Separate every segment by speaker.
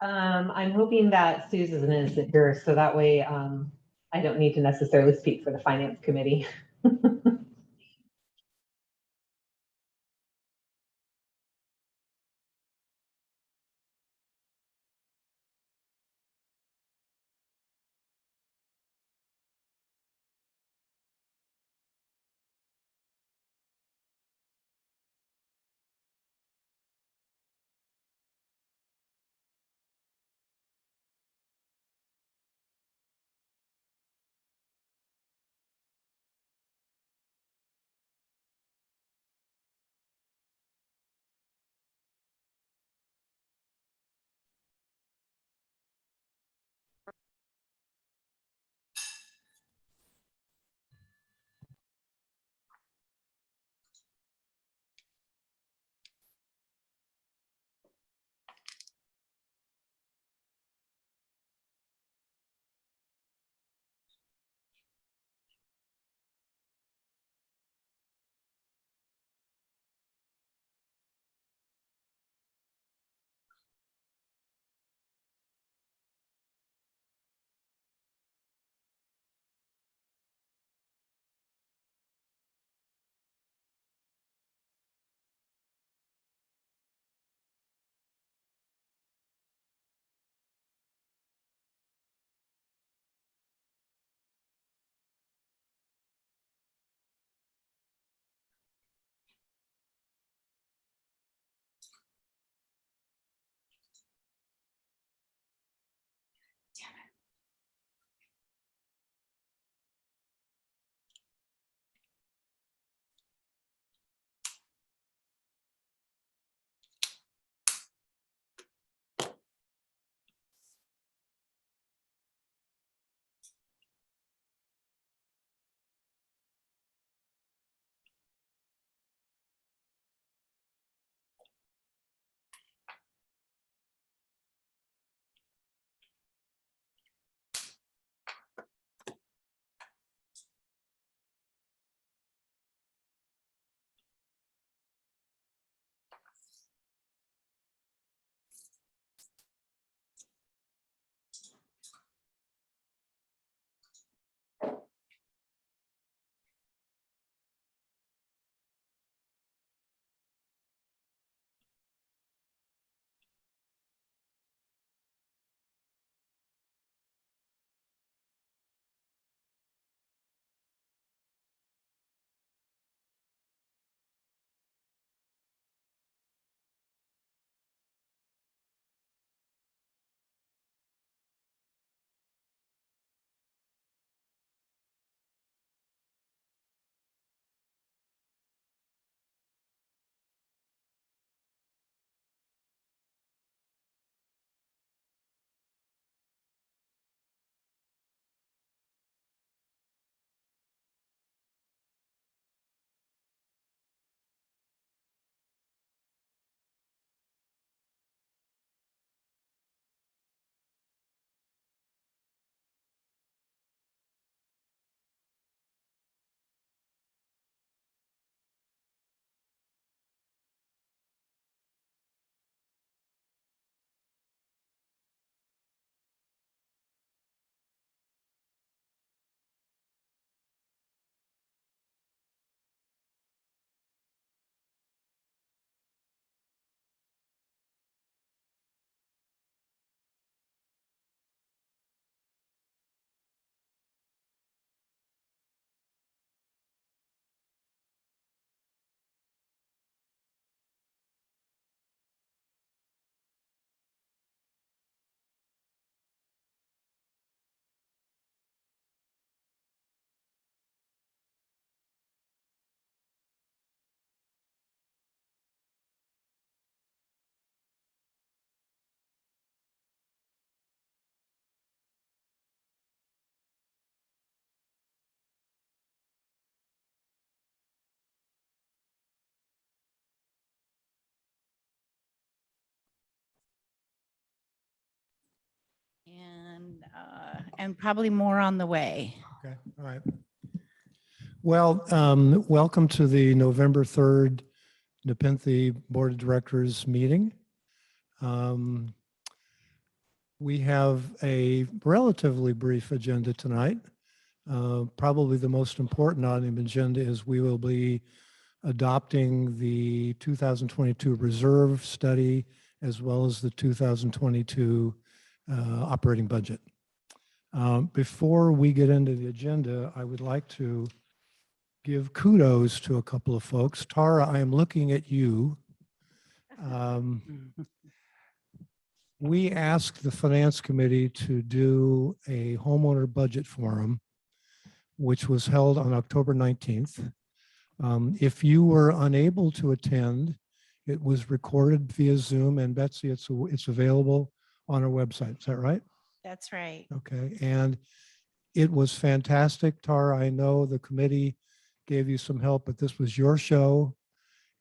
Speaker 1: I'm hoping that Susan is here, so that way I don't need to necessarily speak for the finance committee.
Speaker 2: And probably more on the way.
Speaker 3: Okay, all right. Well, welcome to the November 3rd Nepenthe Board of Directors meeting. We have a relatively brief agenda tonight. Probably the most important on the agenda is we will be adopting the 2022 reserve study as well as the 2022 operating budget. Before we get into the agenda, I would like to give kudos to a couple of folks. Tara, I am looking at you. We asked the Finance Committee to do a homeowner budget forum, which was held on October 19th. If you were unable to attend, it was recorded via Zoom, and Betsy, it's available on our website. Is that right?
Speaker 2: That's right.
Speaker 3: Okay, and it was fantastic. Tara, I know the committee gave you some help, but this was your show,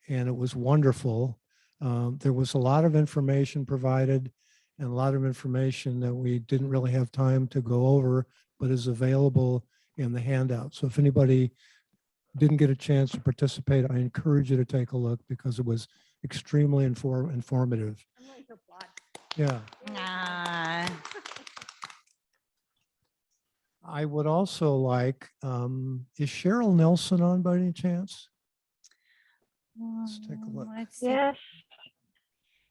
Speaker 3: and it was wonderful. There was a lot of information provided and a lot of information that we didn't really have time to go over, but is available in the handout. So if anybody didn't get a chance to participate, I encourage you to take a look because it was extremely informative. Yeah.
Speaker 2: Ah,
Speaker 3: I would also like, is Cheryl Nelson on by any chance? Let's take a look.
Speaker 2: let's see.
Speaker 4: Yes,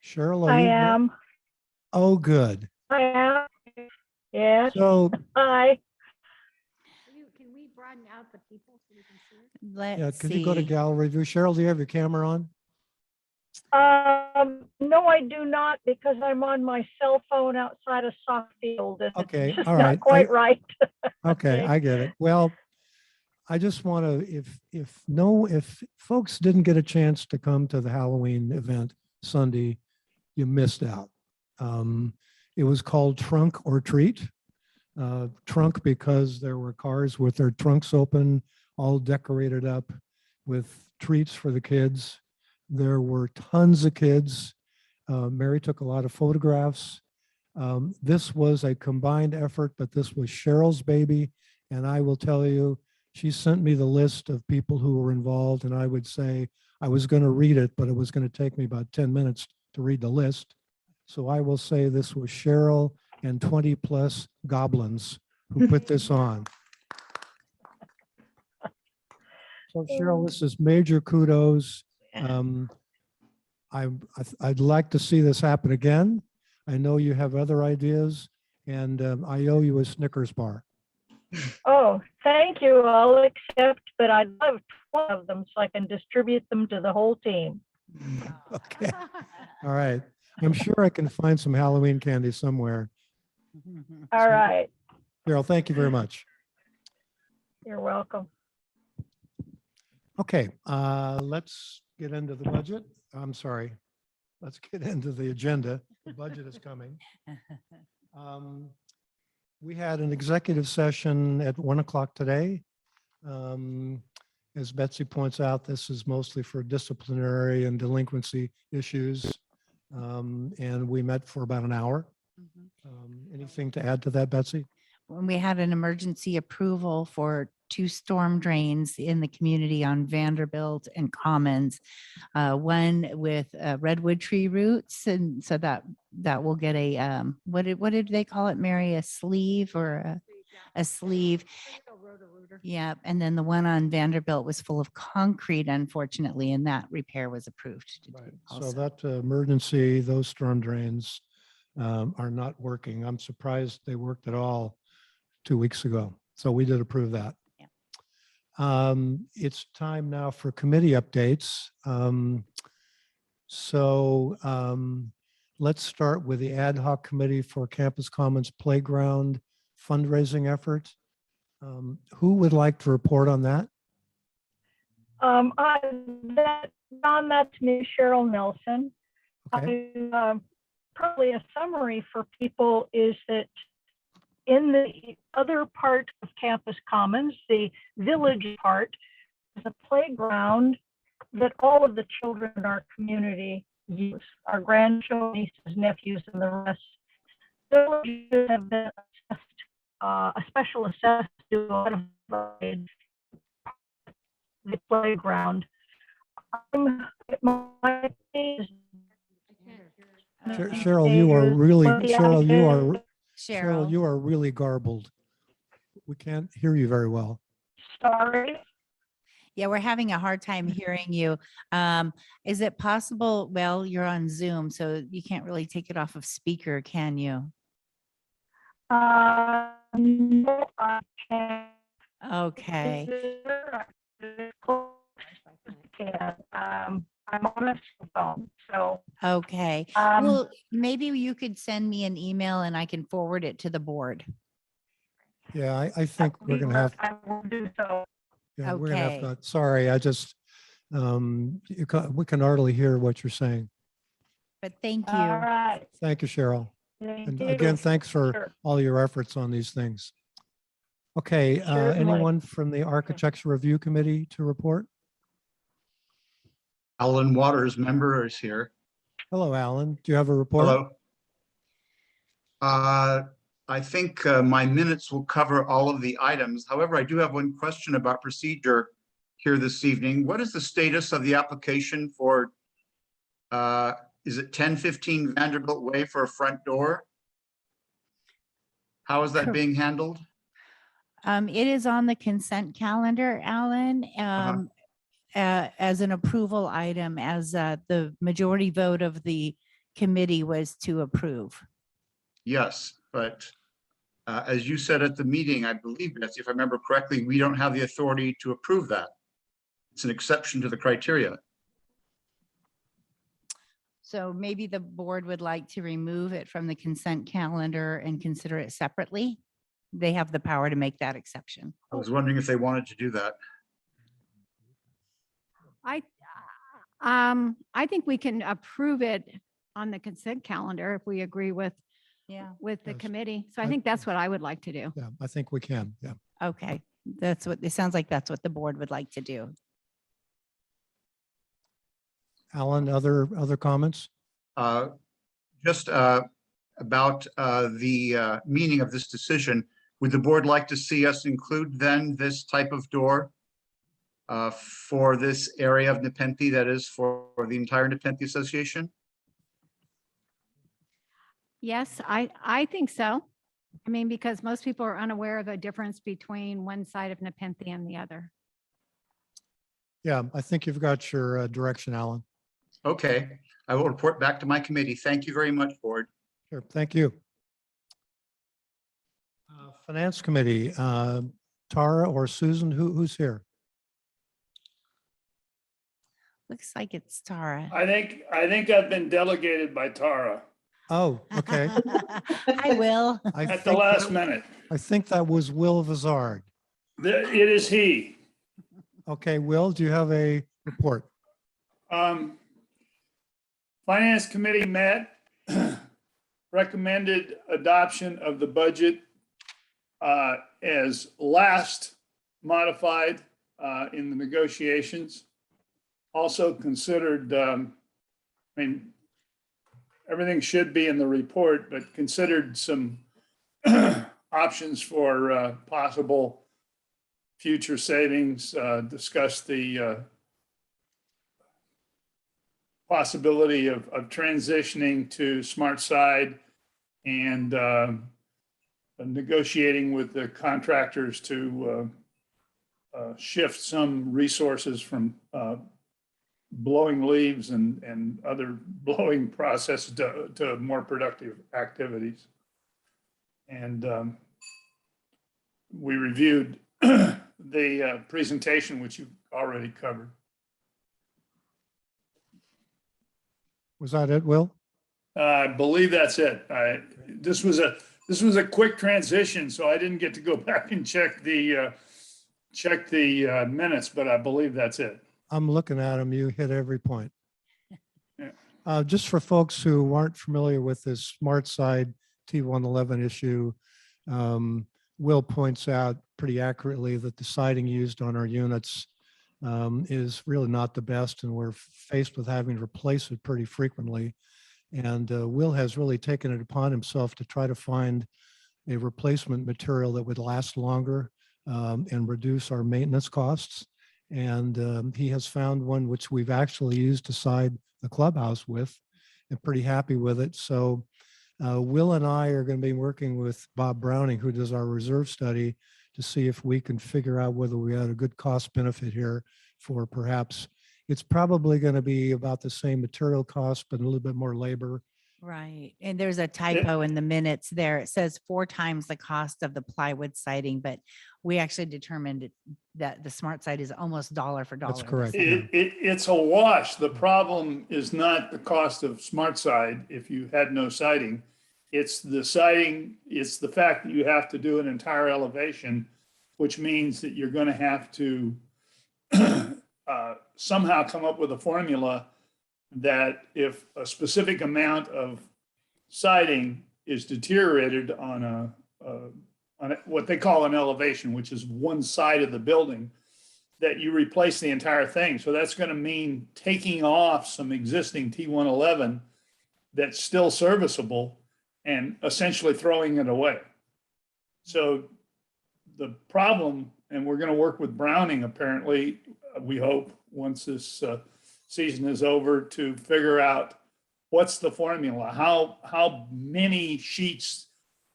Speaker 3: Cheryl, are
Speaker 4: I
Speaker 3: you there?
Speaker 4: am.
Speaker 3: Oh, good.
Speaker 4: I am. Yes,
Speaker 3: So,
Speaker 4: hi.
Speaker 5: Can we broaden out the people so we can see it?
Speaker 2: Let's
Speaker 3: yeah, could
Speaker 2: see.
Speaker 3: you go to gallery view? Cheryl, do you have your camera on?
Speaker 4: No, I do not because I'm on my cell phone outside of soccer field. And
Speaker 3: Okay,
Speaker 4: it's just
Speaker 3: all
Speaker 4: not
Speaker 3: right.
Speaker 4: quite right.
Speaker 3: Okay, I get it. Well, I just want to, if folks didn't get a chance to come to the Halloween event Sunday, you missed out. It was called Trunk or Treat. Trunk because there were cars with their trunks open, all decorated up with treats for the kids. There were tons of kids. Mary took a lot of photographs. This was a combined effort, but this was Cheryl's baby. And I will tell you, she sent me the list of people who were involved. And I would say I was going to read it, but it was going to take me about 10 minutes to read the list. So I will say this was Cheryl and 20 plus goblins who put this on. So Cheryl, this is major kudos. I'd like to see this happen again. I know you have other ideas, and I owe you a Snickers bar.
Speaker 4: Oh, thank you. I'll accept, but I'd love 12 of them so I can distribute them to the whole team.
Speaker 3: Okay, all right. I'm sure I can find some Halloween candy somewhere.
Speaker 4: All right.
Speaker 3: Cheryl, thank you very much.
Speaker 4: You're welcome.
Speaker 3: Okay, let's get into the budget. I'm sorry. Let's get into the agenda. The budget is coming. We had an executive session at 1 o'clock today. As Betsy points out, this is mostly for disciplinary and delinquency issues. And we met for about an hour. Anything to add to that, Betsy?
Speaker 2: When we had an emergency approval for 2 storm drains in the community on Vanderbilt and Commons, one with redwood tree roots. And so that will get a, what did they call it, Mary? A sleeve or a sleeve? Yeah. And then the one on Vanderbilt was full of concrete, unfortunately, and that repair was approved. to do
Speaker 3: So
Speaker 2: also.
Speaker 3: that emergency, those storm drains are not working. I'm surprised they worked at all 2 weeks ago. So we did approve that.
Speaker 2: Yeah.
Speaker 3: It's time now for committee updates. Let's start with the ad hoc committee for Campus Commons Playground fundraising effort. Who would like to report on that?
Speaker 4: That's me, Cheryl Nelson.
Speaker 3: Okay.
Speaker 4: Probably a summary for people is that in the other part of Campus Commons, the village part, is a playground that all of the children in our community use, our grandchildren, nieces, nephews, and the rest. Villages have been assessed, a special assessed to a lot of the playground.
Speaker 3: Cheryl, you are really,
Speaker 4: What the
Speaker 3: Cheryl, you are,
Speaker 4: idea-
Speaker 3: Cheryl, you are really garbled. We can't hear you very well.
Speaker 4: Sorry.
Speaker 2: Yeah, we're having a hard time hearing you. Is it possible, well, you're on Zoom, so you can't really take it off of speaker, can you?
Speaker 4: No, I can't.
Speaker 2: Okay.
Speaker 4: I'm on a cell phone, so.
Speaker 2: Okay. Well, maybe you could send me an email and I can forward it to the board.
Speaker 3: Yeah, I think we're gonna have,
Speaker 4: I will do so.
Speaker 3: yeah, we're gonna have
Speaker 2: Okay.
Speaker 3: to, sorry, I just, we can hardly hear what you're saying.
Speaker 2: But thank
Speaker 4: All
Speaker 2: you.
Speaker 4: right.
Speaker 3: Thank you, Cheryl.
Speaker 4: Thank
Speaker 3: And
Speaker 4: you.
Speaker 3: again, thanks for
Speaker 4: Sure.
Speaker 3: all your efforts on these things. Okay,
Speaker 4: Certainly.
Speaker 3: anyone from the Architecture Review Committee to report?
Speaker 6: Alan Waters, member, is here.
Speaker 3: Hello, Alan. Do you have a report?
Speaker 6: Hello. I think my minutes will cover all of the items. However, I do have one question about procedure here this evening. What is the status of the application for, is it 1015 Vanderbilt Way for a front door? How is that
Speaker 2: Cor-
Speaker 6: being handled?
Speaker 2: It is on the consent calendar, Alan, as an approval item, as the majority vote of the committee was to approve.
Speaker 6: Yes, but as you said at the meeting, I believe, Betsy, if I remember correctly, we don't have the authority to approve that. It's an exception to the criteria.
Speaker 2: So maybe the board would like to remove it from the consent calendar and consider it separately. They have the power to make that exception.
Speaker 6: I was wondering if they wanted to do that.
Speaker 5: I think we can approve it on the consent calendar if we agree with the
Speaker 3: Yes.
Speaker 5: committee. So I
Speaker 3: I-
Speaker 5: think that's what I would like to do.
Speaker 3: Yeah, I think we can. Yeah.
Speaker 2: Okay, that's what, it sounds like that's what the board would like to do.
Speaker 3: Alan, other comments?
Speaker 6: Just about the meaning of this decision, would the board like to see us include then this type of door for this area of Nepenthe, that is for the entire Nepenthe Association?
Speaker 5: Yes, I think so. I mean, because most people are unaware of the difference between one side of Nepenthe and the other.
Speaker 3: Yeah, I think you've got your direction, Alan.
Speaker 6: Okay, I will report back to my committee. Thank you very much, board.
Speaker 3: Sure, thank you. Finance Committee, Tara or Susan, who's here?
Speaker 2: Looks like it's Tara.
Speaker 7: I think I've been delegated by Tara
Speaker 3: Oh, okay.
Speaker 2: I will.
Speaker 3: I
Speaker 7: at the
Speaker 3: think
Speaker 7: last
Speaker 3: that-
Speaker 7: minute.
Speaker 3: I think that was Will Vizard.
Speaker 7: It is he.
Speaker 3: Okay, Will, do you have a report?
Speaker 7: Finance Committee met, recommended adoption of the budget as last modified in the negotiations. Also considered, I mean, everything should be in the report, but considered some options for possible future savings, discussed the possibility of transitioning to Smart Side and negotiating with the contractors to shift some resources from blowing leaves and other blowing processes to more productive activities. And we reviewed the presentation, which you already covered.
Speaker 3: Was that it, Will?
Speaker 7: I believe that's it. This was a quick transition, so I didn't get to go back and check the minutes, but I believe that's it.
Speaker 3: I'm looking at him. You hit every point.
Speaker 7: Yeah.
Speaker 3: Just for folks who aren't familiar with this Smart Side T111 issue, Will points out pretty accurately that the siding used on our units is really not the best, and we're faced with having to replace it pretty frequently. And Will has really taken it upon himself to try to find a replacement material that would last longer and reduce our maintenance costs. And he has found one which we've actually used to side the clubhouse with. and pretty happy with it. So Will and I are going to be working with Bob Browning, who does our reserve study, to see if we can figure out whether we had a good cost benefit here for perhaps, it's probably going to be about the same material cost, but a little bit more labor.
Speaker 2: Right. And there's a typo in the minutes there. It says 4 times the cost of the plywood siding, but we actually determined that the smart side is almost dollar for dollar.
Speaker 3: That's
Speaker 2: the
Speaker 3: correct.
Speaker 2: same.
Speaker 7: It's a wash. The problem is not the cost of smart side if you had no siding. It's the siding, it's the fact that you have to do an entire elevation, which means that you're going to have to somehow come up with a formula that if a specific amount of siding is deteriorated on what they call an elevation, which is one side of the building, that you replace the entire thing. So that's going to mean taking off some existing T111 that's still serviceable and essentially throwing it away. So the problem, and we're going to work with Browning apparently, we hope, once this season is over, to figure out what's the formula, how many sheets,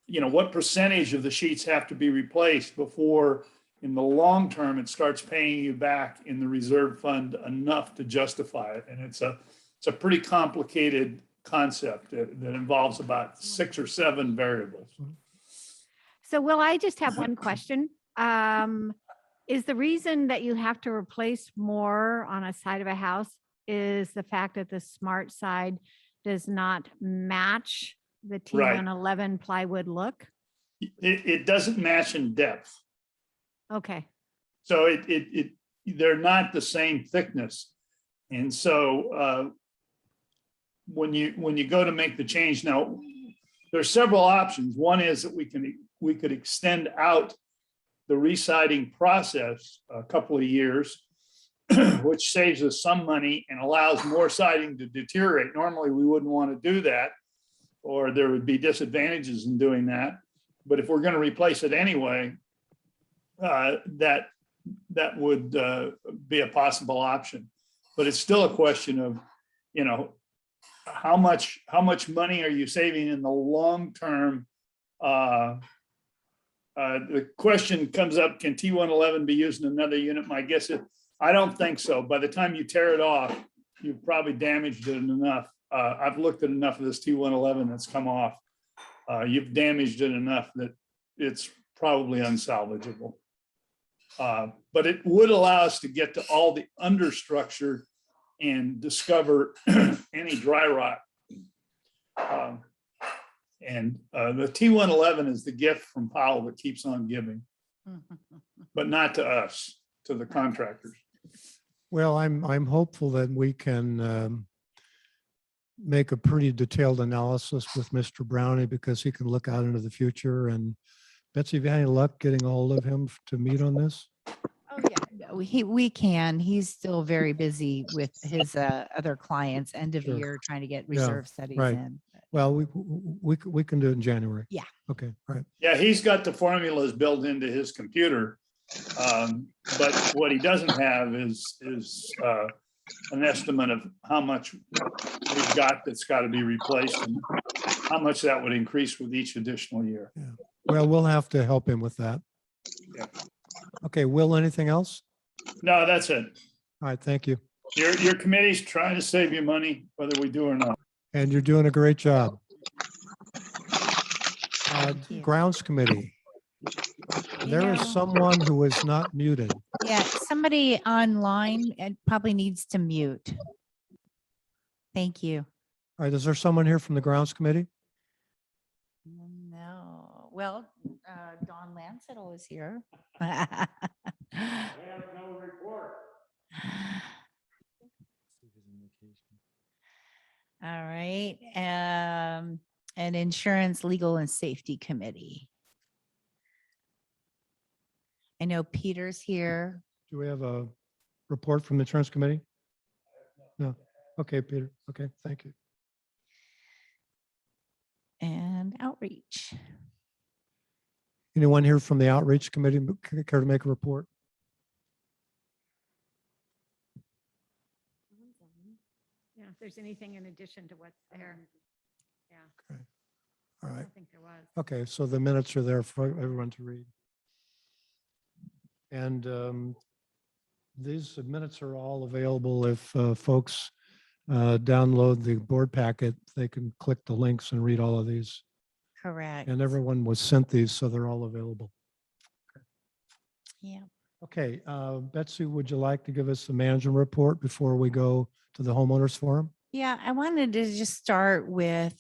Speaker 7: what percentage of the sheets have to be replaced before in the long term it starts paying you back in the reserve fund enough to justify it. And it's a pretty complicated concept that involves about 6 or 7 variables.
Speaker 5: So Will, I just have one question. Is the reason that you have to replace more on a side of a house is the fact that the smart side does not match the
Speaker 7: Right.
Speaker 5: T111 plywood look?
Speaker 7: It doesn't match in depth.
Speaker 5: Okay.
Speaker 7: So they're not the same thickness. And so when you go to make the change, now there's several options. One is that we could extend out the residing process a couple of years, which saves us some money and allows more siding to deteriorate. Normally, we wouldn't want to do that, or there would be disadvantages in doing that. But if we're going to replace it anyway, that would be a possible option. But it's still a question of, how much money are you saving in the long term? The question comes up, can T111 be used in another unit? My guess is, I don't think so. By the time you tear it off, you've probably damaged it enough. I've looked at enough of this T111 that's come off. You've damaged it enough that it's probably unsalvageable. But it would allow us to get to all the understructure and discover any dry rot. And the T111 is the gift from Powell that keeps on giving, but not to us, to the contractors.
Speaker 3: Well, I'm hopeful that we can make a pretty detailed analysis with Mr. Brownie, because he can look out into the future. And Betsy, have you had any luck getting a hold of him to meet on this?
Speaker 2: Oh, yeah. No, we can. He's still very busy with his other clients, end of
Speaker 3: Sure.
Speaker 2: year, trying to get reserve studies
Speaker 3: right.
Speaker 2: in.
Speaker 3: Well, we can do it in January.
Speaker 2: Yeah.
Speaker 3: Okay, all right.
Speaker 7: Yeah, he's got the formulas built into his computer. But what he doesn't have is an estimate of how much we've got that's got to be replaced and how much that would increase with each additional year.
Speaker 3: Well, we'll have to help him with that.
Speaker 7: Yeah.
Speaker 3: Okay, Will, anything else?
Speaker 7: No, that's it.
Speaker 3: All right, thank you.
Speaker 7: Your committee's trying to save you money, whether we do or not.
Speaker 3: And you're doing a great job.
Speaker 2: Thank you.
Speaker 3: Grounds Committee. There is
Speaker 2: know-
Speaker 3: someone who is not muted.
Speaker 2: Yeah, somebody online and probably needs to mute. Thank you.
Speaker 3: All right, is there someone here from the Grounds Committee?
Speaker 2: No, well, Don Lansettle is here. All right, and Insurance, Legal and Safety Committee. I know Peter's here.
Speaker 3: Do we have a report from the Insurance Committee? No. Okay, Peter. Okay, thank you.
Speaker 2: And Outreach.
Speaker 3: Anyone here from the Outreach Committee care to make a report?
Speaker 5: there's anything in addition to what's there. Yeah,
Speaker 3: All
Speaker 5: I
Speaker 3: right.
Speaker 5: don't think there was.
Speaker 3: Okay, so the minutes are there for everyone to read. And these minutes are all available if folks download the board packet, they can click the links and read all of these.
Speaker 2: Correct.
Speaker 3: And everyone was sent these, so they're all available.
Speaker 2: Yeah.
Speaker 3: Okay, Betsy, would you like to give us the management report before we go to the homeowners forum?
Speaker 2: Yeah, I wanted to just start with,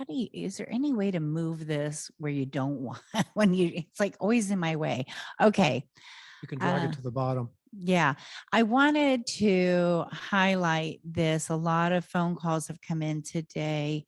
Speaker 2: is there any way to move this where you don't want, it's like always in my way. Okay.
Speaker 3: You can drag
Speaker 2: Uh,
Speaker 3: it to the bottom.
Speaker 2: Yeah, I wanted to highlight this. A lot of phone calls have come in today.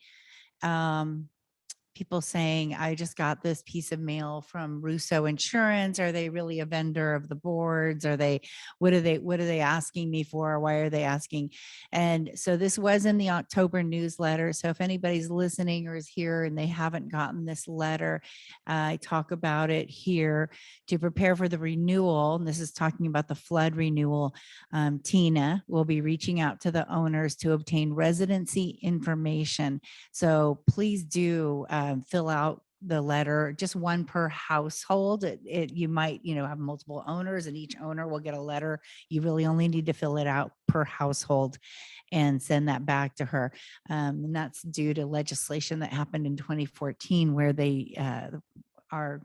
Speaker 2: People saying, I just got this piece of mail from Russo Insurance. Are they really a vendor of the boards? What are they asking me for? Why are they asking? And so this was in the October newsletter. So if anybody's listening or is here and they haven't gotten this letter, I talk about it here to prepare for the renewal. And this is talking about the flood renewal. Tina will be reaching out to the owners to obtain residency information. So please do fill out the letter, just one per household. You might, have multiple owners and each owner will get a letter. You really only need to fill it out per household and send that back to her. And that's due to legislation that happened in 2014 where our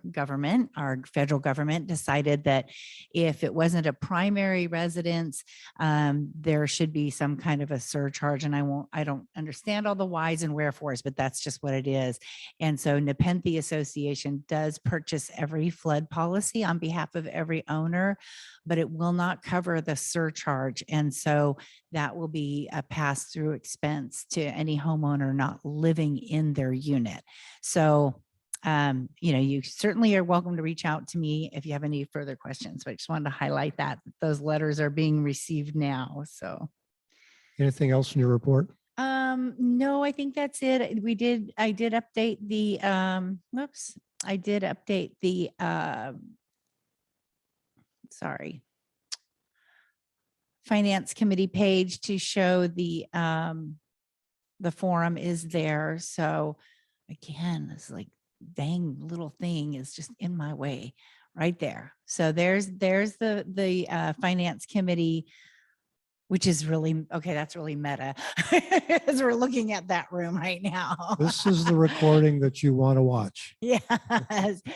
Speaker 2: federal government decided that if it wasn't a primary residence, there should be some kind of a surcharge. And I don't understand all the whys and wherefores, but that's just what it is. And so Nepenthe Association does purchase every flood policy on behalf of every owner, but it will not cover the surcharge. And so that will be a pass-through expense to any homeowner not living in their unit. So you certainly are welcome to reach out to me if you have any further questions, but I just wanted to highlight that those letters are being received now. So
Speaker 3: Anything else in your report?
Speaker 2: no, I think that's it. I did update the finance committee page to show the forum is there. So again, it's like, dang little thing is just in my way right there. So there's the finance committee, which is really, okay, that's really meta as we're looking at that room right now.
Speaker 3: This is the recording that you want to watch.
Speaker 2: Yes,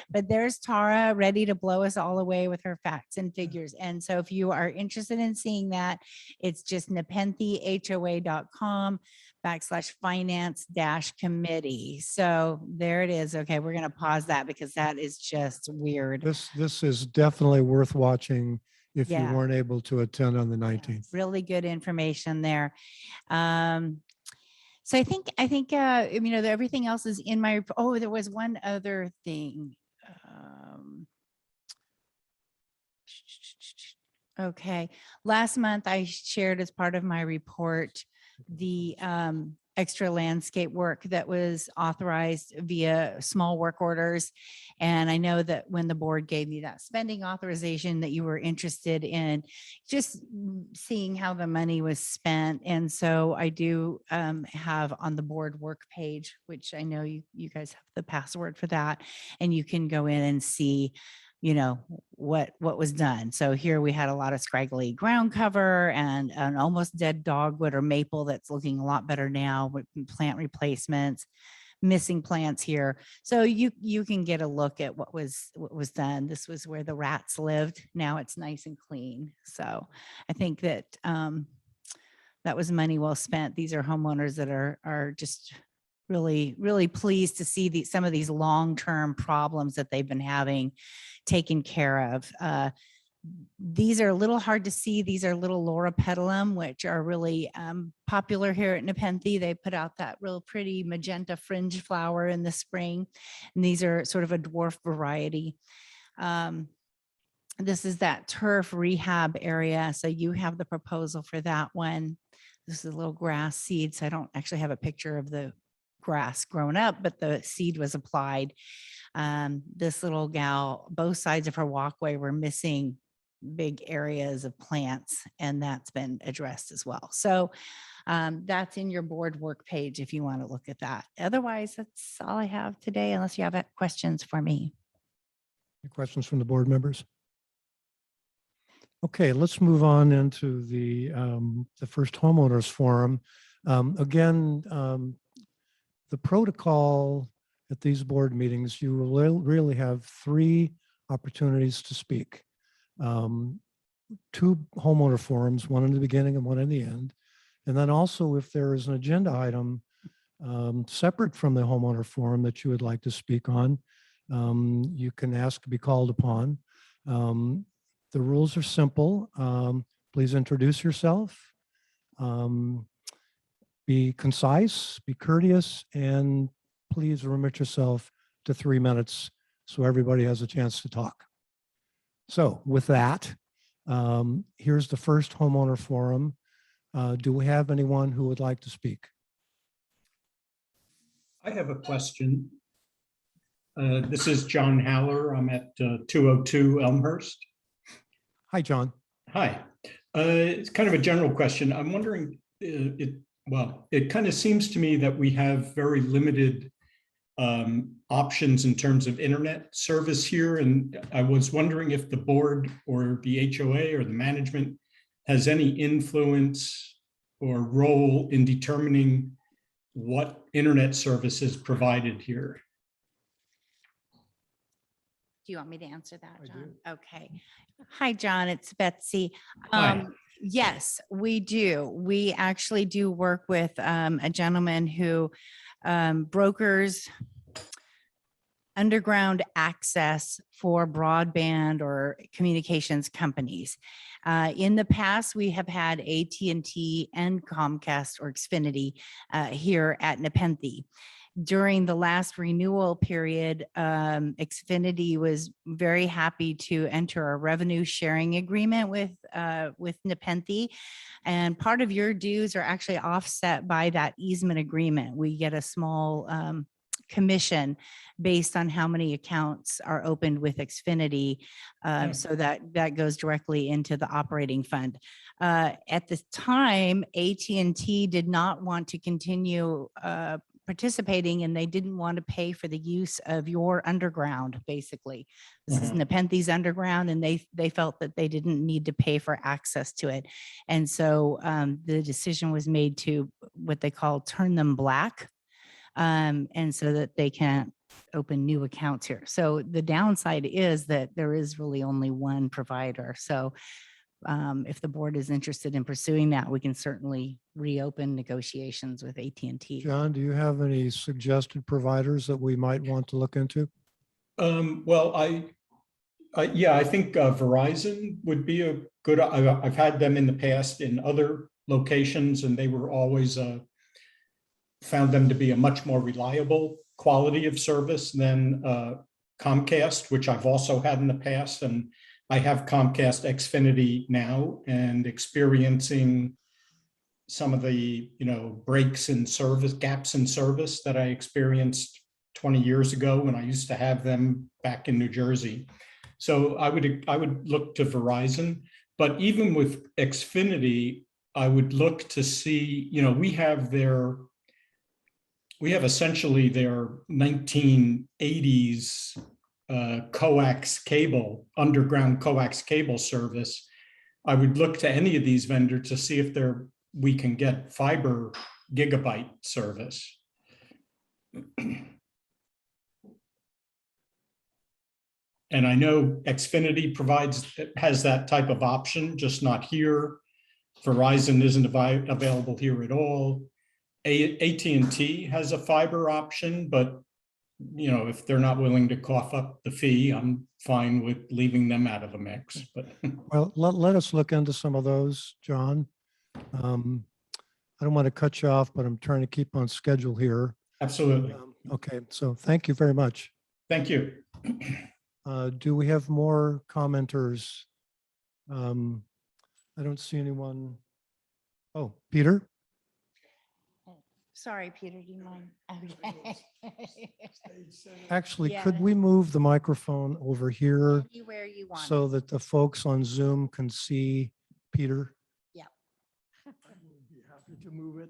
Speaker 2: but there's Tara ready to blow us all away with her facts and figures. And so if you are interested in seeing that, it's just nepenthehoa.com/finance-committee. So there it is. Okay, we're going to pause that because that is just weird.
Speaker 3: This is definitely worth watching if you
Speaker 2: Yeah.
Speaker 3: weren't able to attend on the
Speaker 2: Yeah,
Speaker 3: 19th.
Speaker 2: really good information there. So I think everything else is in my, there was one other thing. Okay, last month I shared as part of my report the extra landscape work that was authorized via small work orders. And I know that when the board gave me that spending authorization that you were interested in just seeing how the money was spent. And so I do have on the board work page, which I know you guys have the password for that, and you can go in and see what was done. So here we had a lot of scraggly ground cover and an almost dead dogwood or maple that's looking a lot better now with plant replacements, missing plants here. So you can get a look at what was done. This was where the rats lived. Now it's nice and clean. So I think that that was money well spent. These are homeowners that are just really, really pleased to see some of these long-term problems that they've been having taken care of. These are a little hard to see. These are little Laura petalum, which are really popular here at Nepenthe. They put out that real pretty magenta fringe flower in the spring. And these are sort of a dwarf variety. This is that turf rehab area. So you have the proposal for that one. This is a little grass seed. So I don't actually have a picture of the grass grown up, but the seed was applied. This little gal, both sides of her walkway were missing big areas of plants, and that's been addressed as well. So that's in your board work page if you want to look at that. Otherwise, that's all I have today, unless you have questions for me.
Speaker 3: Any questions from the board members? Okay, let's move on into the first homeowners forum. Again, the protocol at these board meetings, you will really have 3 opportunities to speak. 2 homeowner forums, one in the beginning and one in the end. And then also if there is an agenda item separate from the homeowner forum that you would like to speak on, you can ask to be called upon. The rules are simple. Please introduce yourself. Be concise, be courteous, and please limit yourself to 3 minutes so everybody has a chance to talk. So with that, here's the first homeowner forum. Do we have anyone who would like to speak?
Speaker 8: I have a question. This is John Haller. I'm at 202 Elmhurst.
Speaker 3: Hi, John.
Speaker 8: Hi. It's kind of a general question. I'm wondering, it kind of seems to me that we have very limited options in terms of internet service here. And I was wondering if the board or the HOA or the management has any influence or role in determining what internet service is provided here.
Speaker 2: Do you want me to answer that,
Speaker 3: I
Speaker 2: John?
Speaker 3: do.
Speaker 2: Okay. Hi, John. It's Betsy.
Speaker 8: Hi.
Speaker 2: Yes, we do. We actually do work with a gentleman who brokers underground access for broadband or communications companies. In the past, we have had AT&T and Comcast or Xfinity here at Nepenthe. During the last renewal period, Xfinity was very happy to enter a revenue sharing agreement with Nepenthe. And part of your dues are actually offset by that easement agreement. We get a small commission based on how many accounts are opened with Xfinity. So that goes directly into the operating fund. At the time, AT&T did not want to continue participating, and they didn't want to pay for the use of your underground, basically. This is Nepenthe's underground, and they felt that they didn't need to pay for access to it. And so the decision was made to what they call turn them black, and so that they can't open new accounts here. So the downside is that there is really only one provider. So if the board is interested in pursuing that, we can certainly reopen negotiations with AT&T.
Speaker 3: John, do you have any suggested providers that we might want to look into?
Speaker 8: Well, I think Verizon would be a good, I've had them in the past in other locations, and they were always found them to be a much more reliable quality of service than Comcast, which I've also had in the past. And I have Comcast Xfinity now, and experiencing some of the, breaks in service, gaps in service that I experienced 20 years ago when I used to have them back in New Jersey. So I would look to Verizon, but even with Xfinity, I would look to see, we have essentially their 1980s coax cable, underground coax cable service. I would look to any of these vendors to see if we can get fiber gigabyte service. And I know Xfinity has that type of option, just not here. Verizon isn't available here at all. AT&T has a fiber option, but if they're not willing to cough up the fee, I'm fine with leaving them out of the mix. But
Speaker 3: Well, let us look into some of those, John. I don't want to cut you off, but I'm trying to keep on schedule here.
Speaker 8: absolutely.
Speaker 3: Okay, so thank you very much.
Speaker 8: Thank you.
Speaker 3: Do we have more commenters? I don't see anyone. Oh, Peter?
Speaker 2: Sorry, Peter, do you mind? Okay.
Speaker 3: Actually,
Speaker 2: Yeah.
Speaker 3: could we move the microphone over here
Speaker 2: Anywhere you want.
Speaker 3: so that the folks on Zoom can see Peter?
Speaker 9: I will be happy to move it.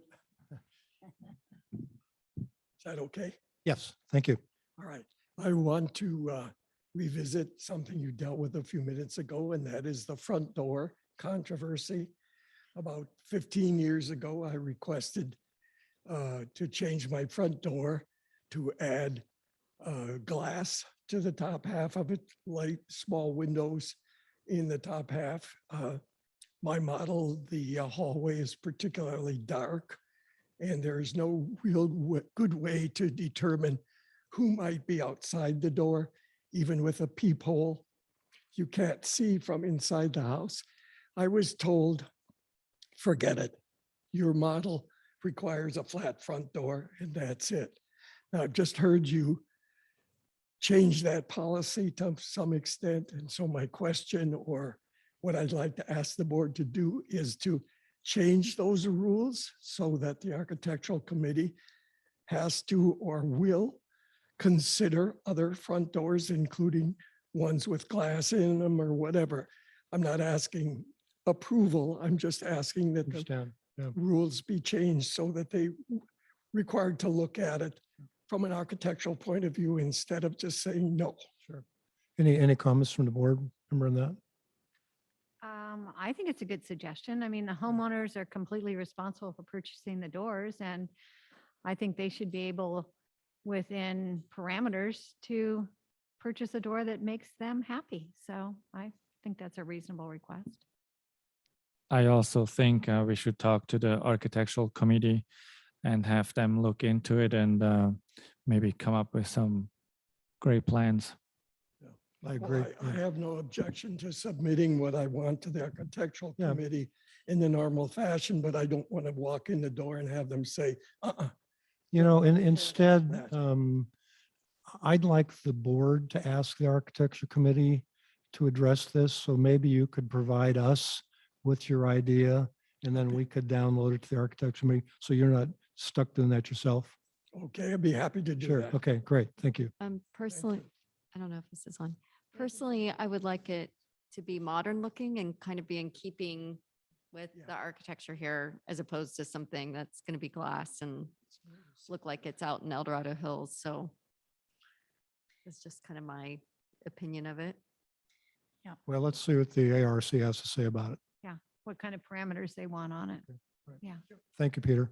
Speaker 9: Is that okay?
Speaker 3: Yes, thank you.
Speaker 9: All right. I want to revisit something you dealt with a few minutes ago, and that is the front door controversy. About 15 years ago, I requested to change my front door to add glass to the top half of it, light, small windows in the top half. My model, the hallway is particularly dark, and there is no real good way to determine who might be outside the door, even with a peephole. You can't see from inside the house. I was told, forget it. Your model requires a flat front door, and that's it. Now, I've just heard you change that policy to some extent. And so my question, or what I'd like to ask the board to do, is to change those rules so that the architectural committee has to or will consider other front doors, including ones with glass in them or whatever. I'm not asking approval. I'm just asking that the
Speaker 3: Understand?
Speaker 9: rules be changed so that they required to look at it from an architectural point of view instead of just saying no.
Speaker 3: Sure. Any comments from the board? Remember on that?
Speaker 5: I think it's a good suggestion. I mean, the homeowners are completely responsible for purchasing the doors, and I think they should be able, within parameters, to purchase a door that makes them happy. So I think that's a reasonable request.
Speaker 10: I also think we should talk to the architectural committee and have them look into it and maybe come up with some great plans.
Speaker 3: I
Speaker 9: Well,
Speaker 3: agree.
Speaker 9: I have no objection to submitting what I want to the architectural
Speaker 3: Yeah.
Speaker 9: committee in the normal fashion, but I don't want to walk in the door and have them say,
Speaker 3: You know, and instead,
Speaker 9: that.
Speaker 3: I'd like the board to ask the architecture committee to address this. So maybe you could provide us with your idea and then we could download it to the architecture committee. So you're not stuck doing that yourself.
Speaker 9: Okay, I'd be happy to do
Speaker 3: Sure.
Speaker 9: that.
Speaker 3: Okay, great. Thank you.
Speaker 11: Personally,
Speaker 9: you.
Speaker 11: I don't know if this is on. Personally, I would like it to be modern looking and kind of be in keeping with
Speaker 9: Yeah.
Speaker 11: the architecture here, as opposed to something that's going to be glass and look like it's out in El Dorado Hills. So it's just kind of my opinion of it.
Speaker 3: Well, let's see what the ARC has to say about it.
Speaker 5: What kind of parameters they want on it.
Speaker 3: Thank you, Peter.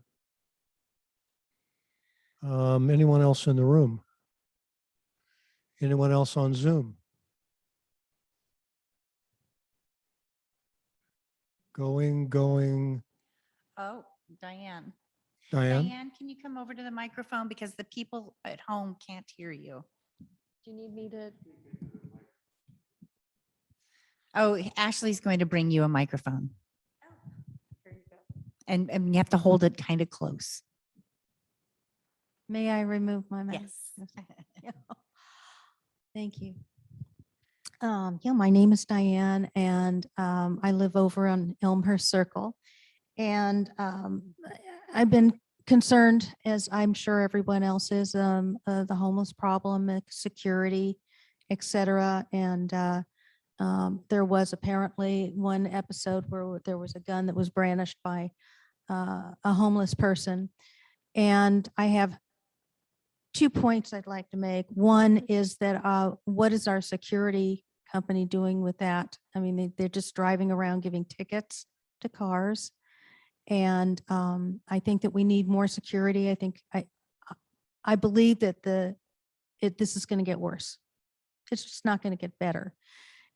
Speaker 3: Anyone else in the room? Anyone else on Zoom? Going.
Speaker 2: Oh, Diane.
Speaker 3: Diane?
Speaker 2: Diane, can you come over to the microphone because the people at home can't hear you?
Speaker 11: Do you need me to?
Speaker 2: Oh, Ashley's going to bring you a microphone. And you have to hold it kind of close.
Speaker 11: May I remove my mask?
Speaker 2: Yes.
Speaker 11: Thank you. Yeah, my name is Diane and I live over on Elmhurst Circle. And I've been concerned, as I'm sure everyone else is, the homeless problem, security, et cetera. And there was apparently one episode where there was a gun that was brandished by a homeless person. And I have 2 points I'd like to make. One is that what is our security company doing with that? I mean, they're just driving around giving tickets to cars. And I think that we need more security. I think I believe that this is going to get worse. It's just not going to get better.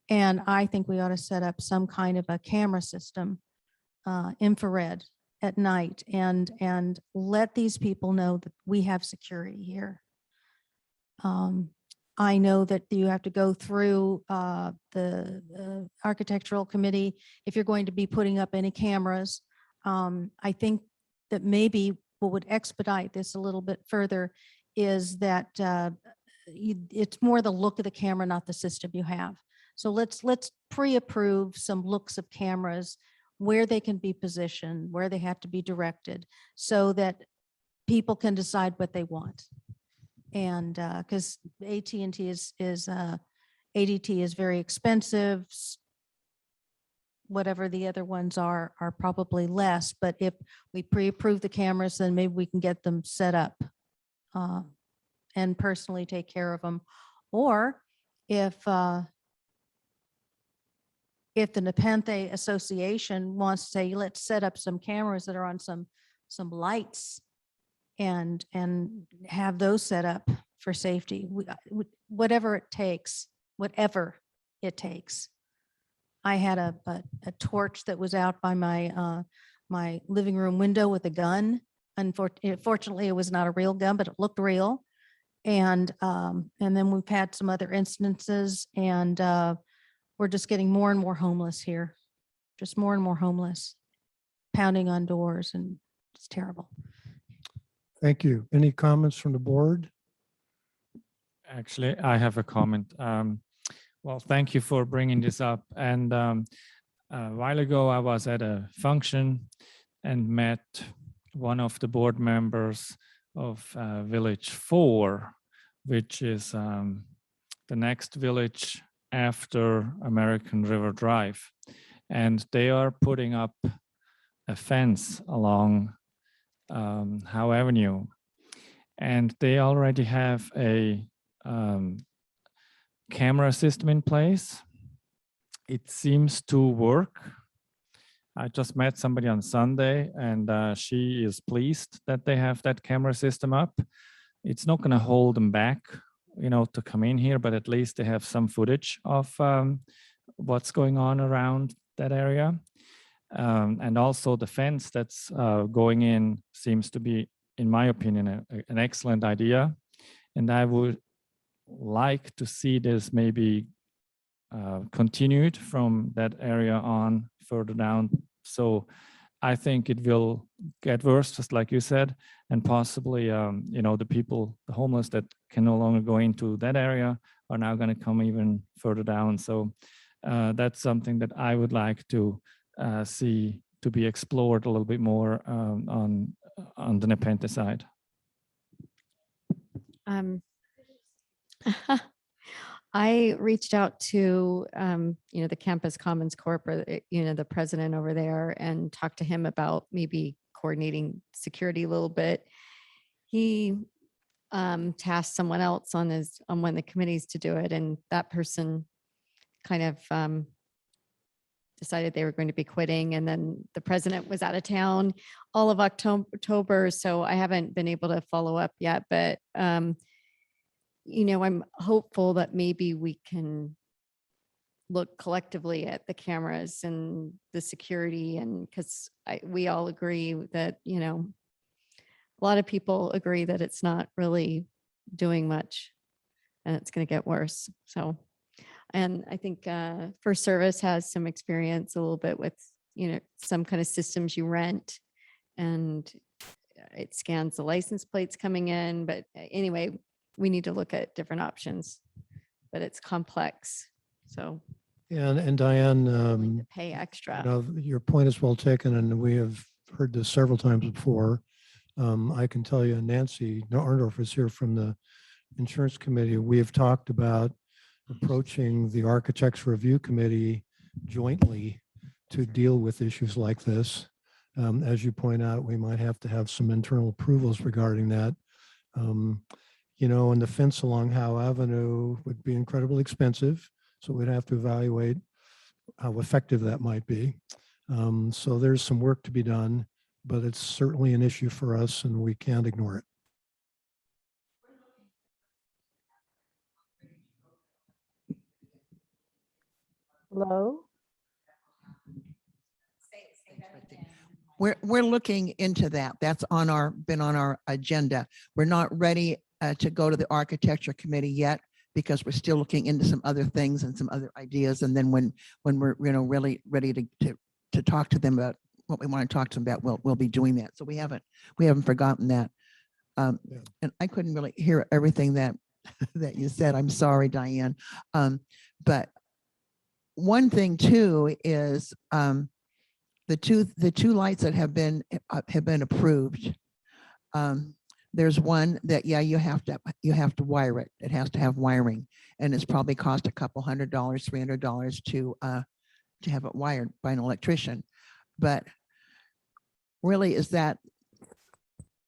Speaker 11: And I think we ought to set up some kind of a camera system, infrared at night, and let these people know that we have security here. I know that you have to go through the architectural committee if you're going to be putting up any cameras. I think that maybe what would expedite this a little bit further is that it's more the look of the camera, not the system you have. So let's pre-approve some looks of cameras, where they can be positioned, where they have to be directed, so that people can decide what they want. And because AT&T ADT is very expensive. Whatever the other ones are probably less, but if we pre-approve the cameras, then maybe we can get them set up and personally take care of them. Or if the Nepenthe Association wants to say, let's set up some cameras that are on some lights and have those set up for safety, whatever it takes, whatever it takes. I had a torch that was out by my living room window with a gun. Unfortunately, it was not a real gun, but it looked real. And then we've had some other instances, and we're just getting more and more homeless here. Just more and more homeless, pounding on doors, and it's terrible.
Speaker 3: Thank you. Any comments from the board?
Speaker 10: Actually, I have a comment. Well, thank you for bringing this up. And a while ago, I was at a function and met one of the board members of Village 4, which is the next village after American River Drive. And they are putting up a fence along Howe Avenue. And they already have a camera system in place. It seems to work. I just met somebody on Sunday, and she is pleased that they have that camera system up. It's not going to hold them back, to come in here, but at least they have some footage of what's going on around that area. And also the fence that's going in seems to be, in my opinion, an excellent idea. And I would like to see this maybe continued from that area on further down. So I think it will get worse, just like you said, and possibly, the people, the homeless that can no longer go into that area are now going to come even further down. So that's something that I would like to see to be explored a little bit more on the Nepenthe side.
Speaker 12: I reached out to, the Campus Commons Corp, or, the president over there, and talked to him about maybe coordinating security a little bit. He tasked someone else on one of the committees to do it, and that person kind of decided they were going to be quitting. And then the president was out of town all of October, so I haven't been able to follow up yet, but I'm hopeful that maybe we can look collectively at the cameras and the security, and because we all agree that, a lot of people agree that it's not really doing much and it's going to get worse. So, and I think First Service has some experience a little bit with, some kind of systems you rent, and it scans the license plates coming in. But anyway, we need to look at different options, but it's complex. So.
Speaker 3: And Diane,
Speaker 12: To pay extra.
Speaker 3: your point is well taken, and we have heard this several times before. I can tell you, Nancy Arndorf is here from the Insurance Committee. We have talked about approaching the Architects Review Committee jointly to deal with issues like this. As you point out, we might have to have some internal approvals regarding that. And the fence along Howe Avenue would be incredibly expensive. So we'd have to evaluate how effective that might be. So there's some work to be done, but it's certainly an issue for us and we can't ignore it.
Speaker 13: Hello? We're looking into that. That's been on our agenda. We're not ready to go to the Architecture Committee yet, because we're still looking into some other things and some other ideas. And then when we're really ready to talk to them about what we want to talk to them about, we'll be doing that. So we haven't forgotten that. And I couldn't really hear everything that you said. I'm sorry, Diane. But one thing too is the two lights that have been approved. There's one that, yeah, you have to wire it. It has to have wiring. And it's probably cost a couple $100, $300 to have it wired by an electrician. But really, is that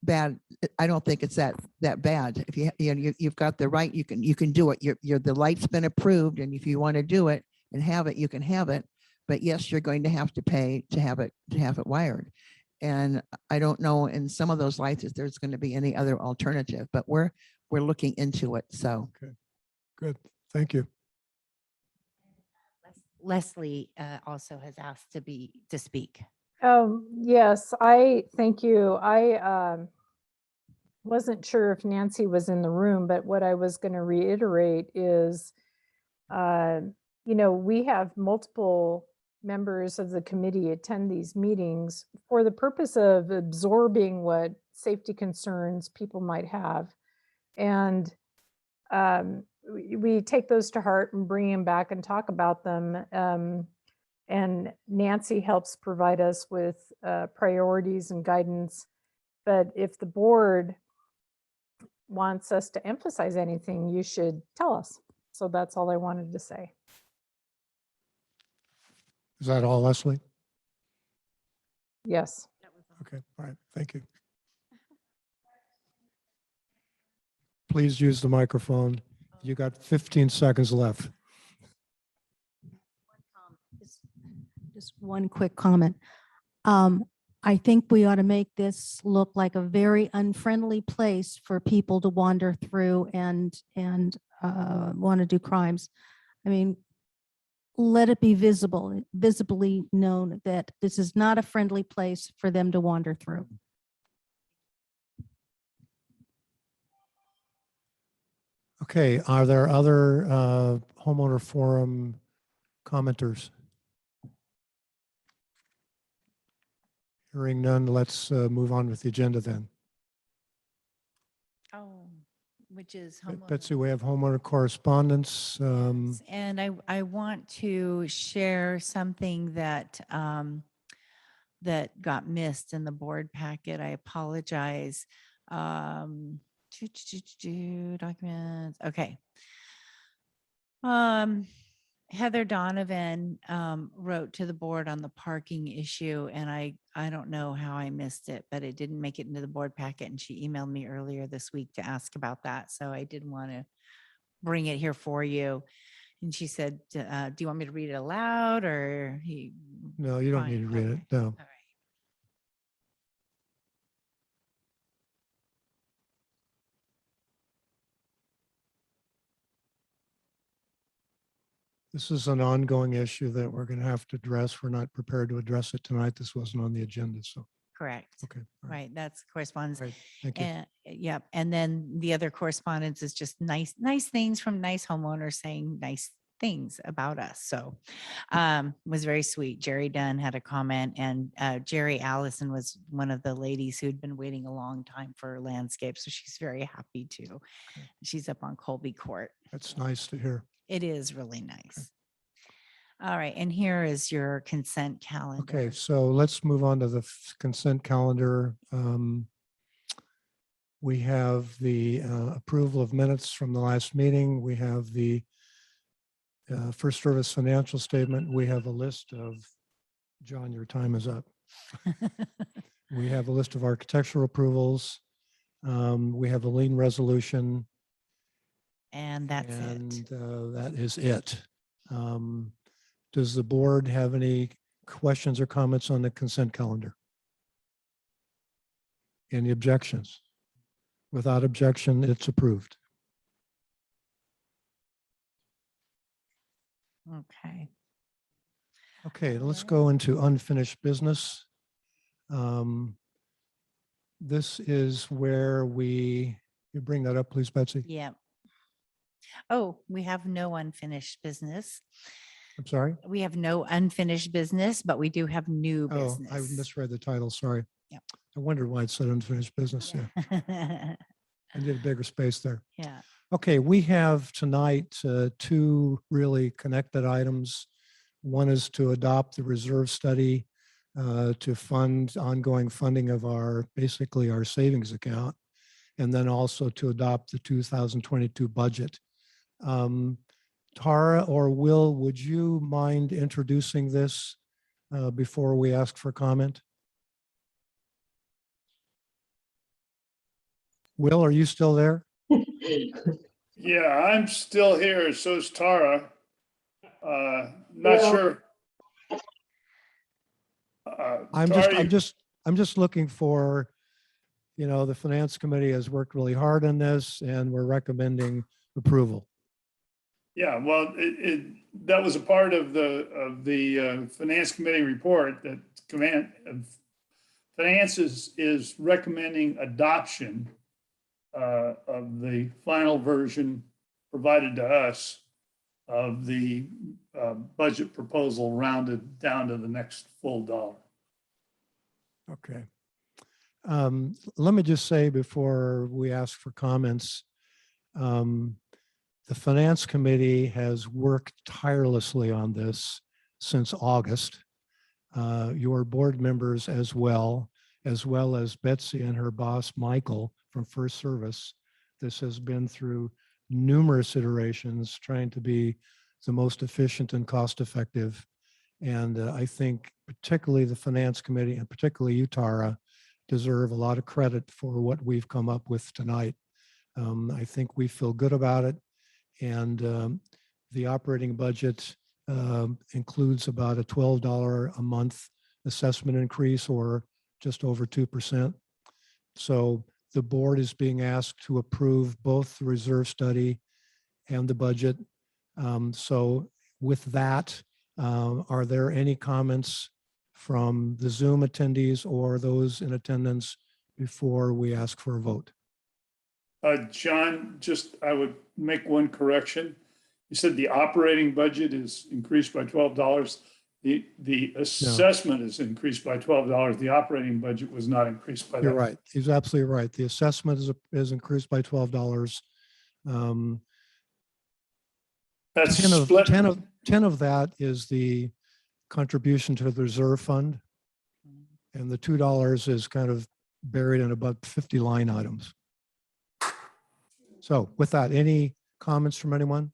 Speaker 13: bad? I don't think it's that bad. If you've got the right, you can do it. The light's been approved, and if you want to do it and have it, you can have it. But yes, you're going to have to pay to have it wired. And I don't know in some of those lights if there's going to be any other alternative, but we're looking into it. So
Speaker 3: Good. Thank you.
Speaker 2: Leslie also has asked to speak.
Speaker 14: Yes, thank you. I wasn't sure if Nancy was in the room, but what I was going to reiterate is, we have multiple members of the committee attend these meetings for the purpose of absorbing what safety concerns people might have. And we take those to heart and bring them back and talk about them. And Nancy helps provide us with priorities and guidance. But if the board wants us to emphasize anything, you should tell us. So that's all I wanted to say.
Speaker 3: Is that all, Leslie?
Speaker 14: Yes.
Speaker 3: Okay, all right, thank you. Please use the microphone. You got 15 seconds left.
Speaker 11: Just one quick comment. I think we ought to make this look like a very unfriendly place for people to wander through and want to do crimes. I mean, let it be visibly known that this is not a friendly place for them to wander through.
Speaker 3: Okay, are there other homeowner forum commenters? Hearing none, let's move on with the agenda then.
Speaker 2: Oh, which is homeowner.
Speaker 3: Betsy, we have homeowner correspondence.
Speaker 2: And I want to share something that that got missed in the board packet. I apologize. Documents. Okay. Heather Donovan wrote to the board on the parking issue, and I don't know how I missed it, but it didn't make it into the board packet, and she emailed me earlier this week to ask about that. So I did want to bring it here for you. And she said, do you want me to read it aloud or
Speaker 3: No, you don't
Speaker 2: Fine,
Speaker 3: need to read it.
Speaker 2: okay.
Speaker 3: No.
Speaker 2: All right.
Speaker 3: This is an ongoing issue that we're going to have to address. We're not prepared to address it tonight. This wasn't on the agenda, so.
Speaker 2: Correct.
Speaker 3: Okay. All
Speaker 2: Right. That's correspondence.
Speaker 3: Right. Thank you.
Speaker 2: And yep. And then the other correspondence is just nice things from nice homeowners saying nice things about us. So was very sweet. Jerry Dunn had a comment, and Jerry Allison was one of the ladies who'd been waiting a long time for landscape. So she's very happy too. She's up on Colby Court.
Speaker 3: That's nice to hear.
Speaker 2: It is really nice. All right. And here is your consent calendar.
Speaker 3: Okay, so let's move on to the consent calendar. We have the approval of minutes from the last meeting. We have the First Service financial statement. We have a list of, John, your time is up. We have a list of architectural approvals. We have a lien resolution.
Speaker 2: And that's
Speaker 3: And
Speaker 2: it.
Speaker 3: that is it. Does the board have any questions or comments on the consent calendar? Any objections? Without objection, it's approved.
Speaker 2: Okay.
Speaker 3: Okay, let's go into unfinished business. This is where you bring that up, please, Betsy.
Speaker 2: Yeah. Oh, we have no unfinished business.
Speaker 3: I'm sorry.
Speaker 2: We have no unfinished business, but we do have new
Speaker 3: Oh,
Speaker 2: business.
Speaker 3: I misread the title, sorry.
Speaker 2: Yep.
Speaker 3: I wondered why it said unfinished business. Yeah, I did a bigger space there.
Speaker 2: Yeah.
Speaker 3: Okay, we have tonight two really connected items. One is to adopt the reserve study to fund ongoing funding of basically our savings account. and then also to adopt the 2022 budget. Tara or Will, would you mind introducing this before we ask for comment? Will, are you still there?
Speaker 7: Yeah, I'm still here. So's Tara. Not
Speaker 1: Yeah.
Speaker 7: sure.
Speaker 3: I'm
Speaker 7: Tara,
Speaker 3: just looking for, the finance committee has worked really hard on this and we're recommending approval.
Speaker 7: Yeah, well, that was a part of the finance committee report that finance is recommending adoption of the final version provided to us of the budget proposal rounded down to the next full dollar.
Speaker 3: Okay. Let me just say before we ask for comments, the Finance Committee has worked tirelessly on this since August. Your board members as well as Betsy and her boss, Michael, from First Service. This has been through numerous iterations trying to be the most efficient and cost-effective. And I think particularly the Finance Committee and particularly you, Tara, deserve a lot of credit for what we've come up with tonight. I think we feel good about it. And the operating budget includes about a $12 a month assessment increase, or just over 2%. So the board is being asked to approve both the reserve study and the budget. So with that, are there any comments from the Zoom attendees or those in attendance before we ask for a vote?
Speaker 7: John, I would make one correction. You said the operating budget is increased by $12. The assessment is increased by $12. The operating budget was not increased by that.
Speaker 3: You're right. He's absolutely right. The assessment is increased by $12.
Speaker 7: That's
Speaker 3: 10 of,
Speaker 7: split.
Speaker 3: 10 of that is the contribution to the reserve fund. And the $2 is kind of buried in about 50 line items. So with that, any comments from anyone?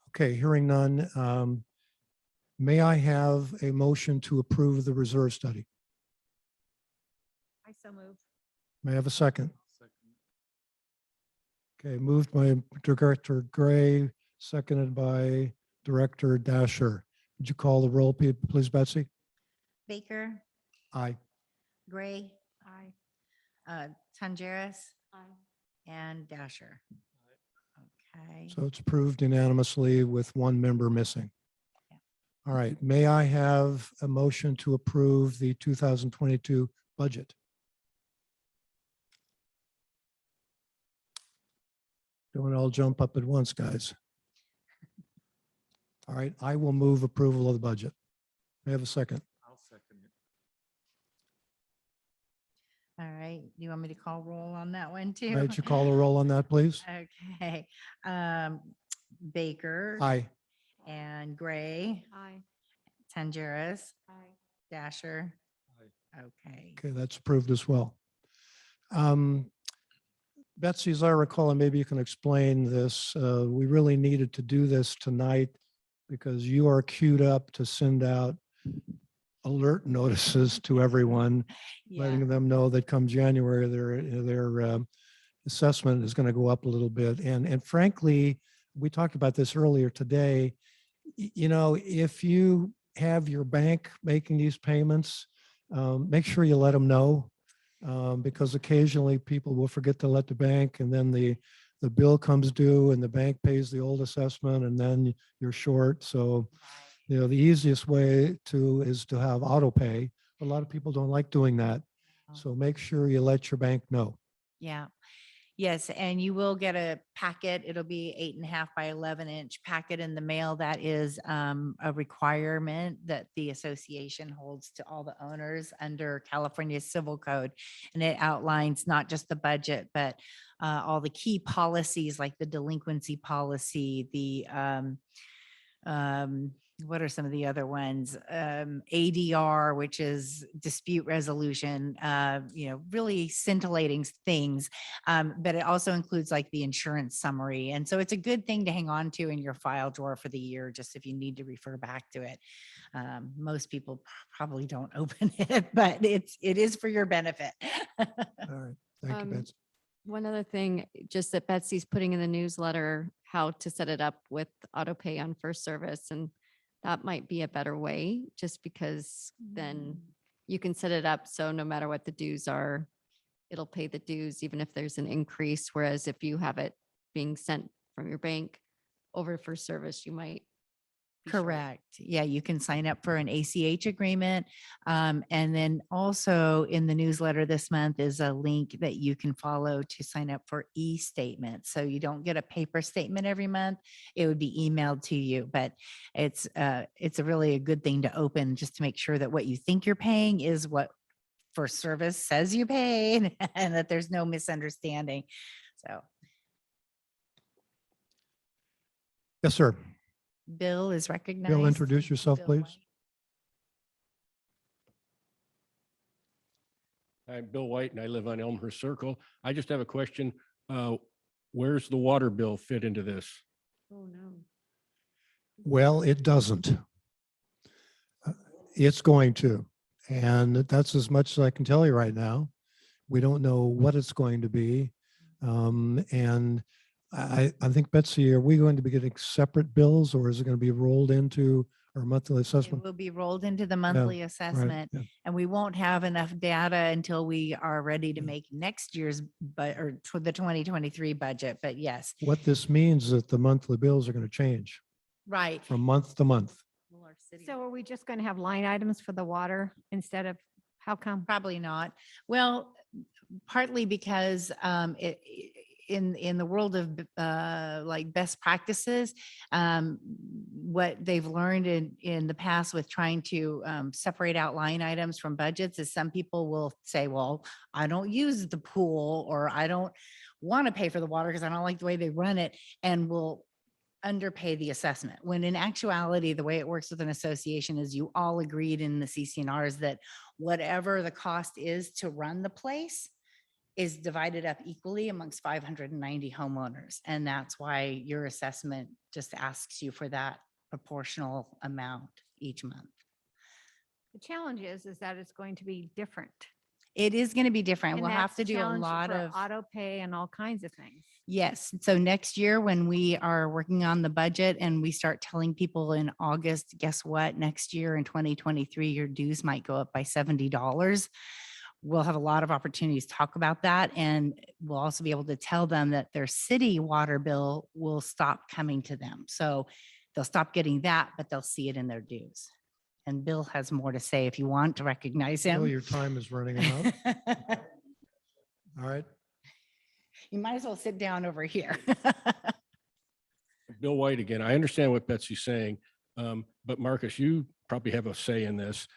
Speaker 3: Okay, hearing none. May I have a motion to approve the reserve study?
Speaker 5: I so move.
Speaker 3: May I have a second? Okay, moved by Director Gray, seconded by Director Dasher. Would you call the roll, please, Betsy?
Speaker 2: Baker,
Speaker 3: Aye.
Speaker 2: Gray,
Speaker 5: Aye.
Speaker 2: Tangeras, and Dasher. Okay.
Speaker 3: So it's approved unanimously with one member missing. All right, may I have a motion to approve the 2022 budget? Don't all jump up at once, guys. All right, I will move approval of the budget. May I have a second?
Speaker 10: I'll second it.
Speaker 2: All right. Do you want me to call roll on that one too?
Speaker 3: Why don't you call the roll on that, please?
Speaker 2: Okay. Baker.
Speaker 3: Aye.
Speaker 2: And Gray,
Speaker 5: Aye.
Speaker 2: Tangeras,
Speaker 5: Aye.
Speaker 2: Dasher. Okay.
Speaker 3: Okay, that's approved as well. Betsy, as I recall, and maybe you can explain this, we really needed to do this tonight because you are queued up to send out alert notices to everyone,
Speaker 2: Yeah.
Speaker 3: letting them know that come January, their assessment is going to go up a little bit. And frankly, we talked about this earlier today. If you have your bank making these payments, make sure you let them know, because occasionally people will forget to let the bank, and then the bill comes due and the bank pays the old assessment and then you're short. So, the easiest way is to have auto pay. A lot of people don't like doing that. So make sure you let your bank know.
Speaker 2: Yeah. Yes. And you will get a packet. It'll be 8.5 by 11-inch packet in the mail. That is a requirement that the association holds to all the owners under California Civil Code. And it outlines not just the budget, but all the key policies like the delinquency policy, the what are some of the other ones? ADR, which is dispute resolution, really scintillating things. But it also includes like the insurance summary. And so it's a good thing to hang on to in your file drawer for the year, just if you need to refer back to it. Most people probably don't open it, but it is for your benefit.
Speaker 3: All right. Thank you, Betsy.
Speaker 12: One other thing, just that Betsy's putting in the newsletter, how to set it up with auto pay on first service. And that might be a better way, just because then you can set it up so no matter what the dues are, it'll pay the dues, even if there's an increase. Whereas if you have it being sent from your bank over for service, you might. be short.
Speaker 2: Correct. Yeah, you can sign up for an ACH agreement. And then also in the newsletter this month is a link that you can follow to sign up for e-statements. So you don't get a paper statement every month. It would be emailed to you, but it's a really a good thing to open just to make sure that what you think you're paying is what for service says you paid and that there's no misunderstanding. So
Speaker 3: Yes, sir.
Speaker 2: Bill is recognized.
Speaker 3: Bill, introduce yourself,
Speaker 2: Bill
Speaker 3: please.
Speaker 2: White.
Speaker 15: I'm Bill White and I live on Elmhurst Circle. I just have a question. Where's the water bill fit into this?
Speaker 12: Oh, no.
Speaker 3: Well, it doesn't. It's going to. And that's as much as I can tell you right now. We don't know what it's going to be. And I think, Betsy, are we going to be getting separate bills or is it going to be rolled into our monthly
Speaker 2: It
Speaker 3: assessment?
Speaker 2: will be rolled into the monthly
Speaker 3: Right,
Speaker 2: assessment,
Speaker 3: yeah.
Speaker 2: and we won't have enough data until we are ready to make next year's, the 2023 budget, but yes.
Speaker 3: What this means is that the monthly bills are going to change
Speaker 2: Right.
Speaker 3: from month to month.
Speaker 5: So are we just going to have line items for the water instead of, how come?
Speaker 2: Probably not. Well, partly because in the world of like best practices, what they've learned in the past with trying to separate out line items from budgets is some people will say, well, I don't use the pool or I don't want to pay for the water because I don't like the way they run it, and will underpay the assessment. When in actuality, the way it works with an association is you all agreed in the CCNRs that whatever the cost is to run the place is divided up equally amongst 590 homeowners. And that's why your assessment just asks you for that proportional amount each month.
Speaker 5: The challenge is that it's going to be different.
Speaker 2: It is going to be different.
Speaker 5: And
Speaker 2: We'll have
Speaker 5: that's
Speaker 2: to
Speaker 5: the
Speaker 2: do a
Speaker 5: challenge
Speaker 2: lot
Speaker 5: for
Speaker 2: of
Speaker 5: auto pay and all kinds of things.
Speaker 2: Yes. So next year, when we are working on the budget and we start telling people in August, guess what? Next year in 2023, your dues might go up by $70. We'll have a lot of opportunities to talk about that. And we'll also be able to tell them that their city water bill will stop coming to them. So they'll stop getting that, but they'll see it in their dues. And Bill has more to say if you want to recognize him.
Speaker 3: Oh, your time is running out. All right.
Speaker 2: You might as well sit down over here.
Speaker 15: Bill White again. I understand what Betsy's saying, but Marcus, you probably have a say in this.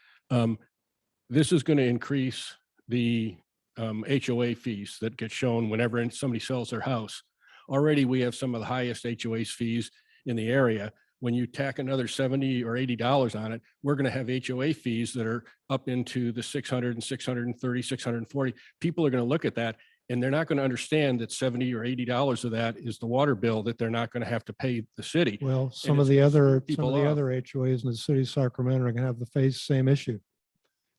Speaker 15: This is going to increase the HOA fees that get shown whenever somebody sells their house. Already, we have some of the highest HOA fees in the area. When you tack another $70 or $80 on it, we're going to have HOA fees that are up into the 600 and 630, 640. People are going to look at that and they're not going to understand that $70 or $80 of that is the water bill that they're not going to have to pay the city.
Speaker 3: Well, some
Speaker 15: And
Speaker 3: of
Speaker 15: it's
Speaker 3: the
Speaker 15: gonna screw
Speaker 3: other
Speaker 15: people off.
Speaker 3: HOAs in the city of Sacramento are going to have the same issue.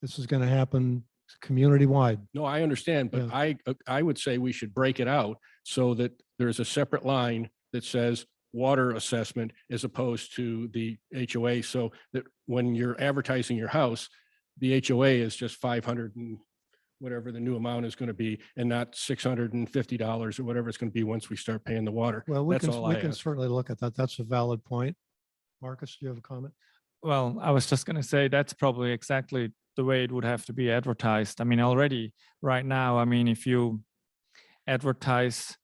Speaker 3: This is going to happen community wide.
Speaker 15: No, I understand, but I would say we should break it out so that there's a separate line that says water assessment as opposed to the HOA, so that when you're advertising your house, the HOA is just 500 and whatever the new amount is going to be, and not $650 or whatever it's going to be once we start paying the water.
Speaker 3: Well, we
Speaker 15: That's
Speaker 3: can,
Speaker 15: all
Speaker 3: we
Speaker 15: I
Speaker 3: can
Speaker 15: ask.
Speaker 3: certainly look at that. That's a valid point. Marcus, do you have a comment?
Speaker 10: Well, I was just going to say that's probably exactly the way it would have to be advertised. I mean, already right now, I mean, if you advertise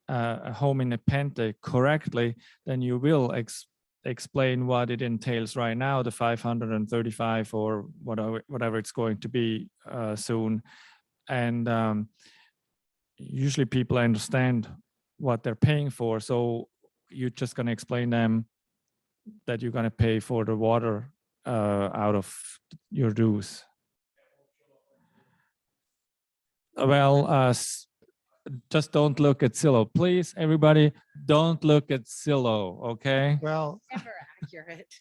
Speaker 10: a home in Nepenthe correctly, then you will explain what it entails right now, the 535 or whatever it's going to be soon. And usually people understand what they're paying for. So you're just going to explain them that you're going to pay for the water out of your dues. Well, just don't look at Zillow, please. Everybody, don't look at Zillow, okay?
Speaker 3: Well,
Speaker 2: Never accurate.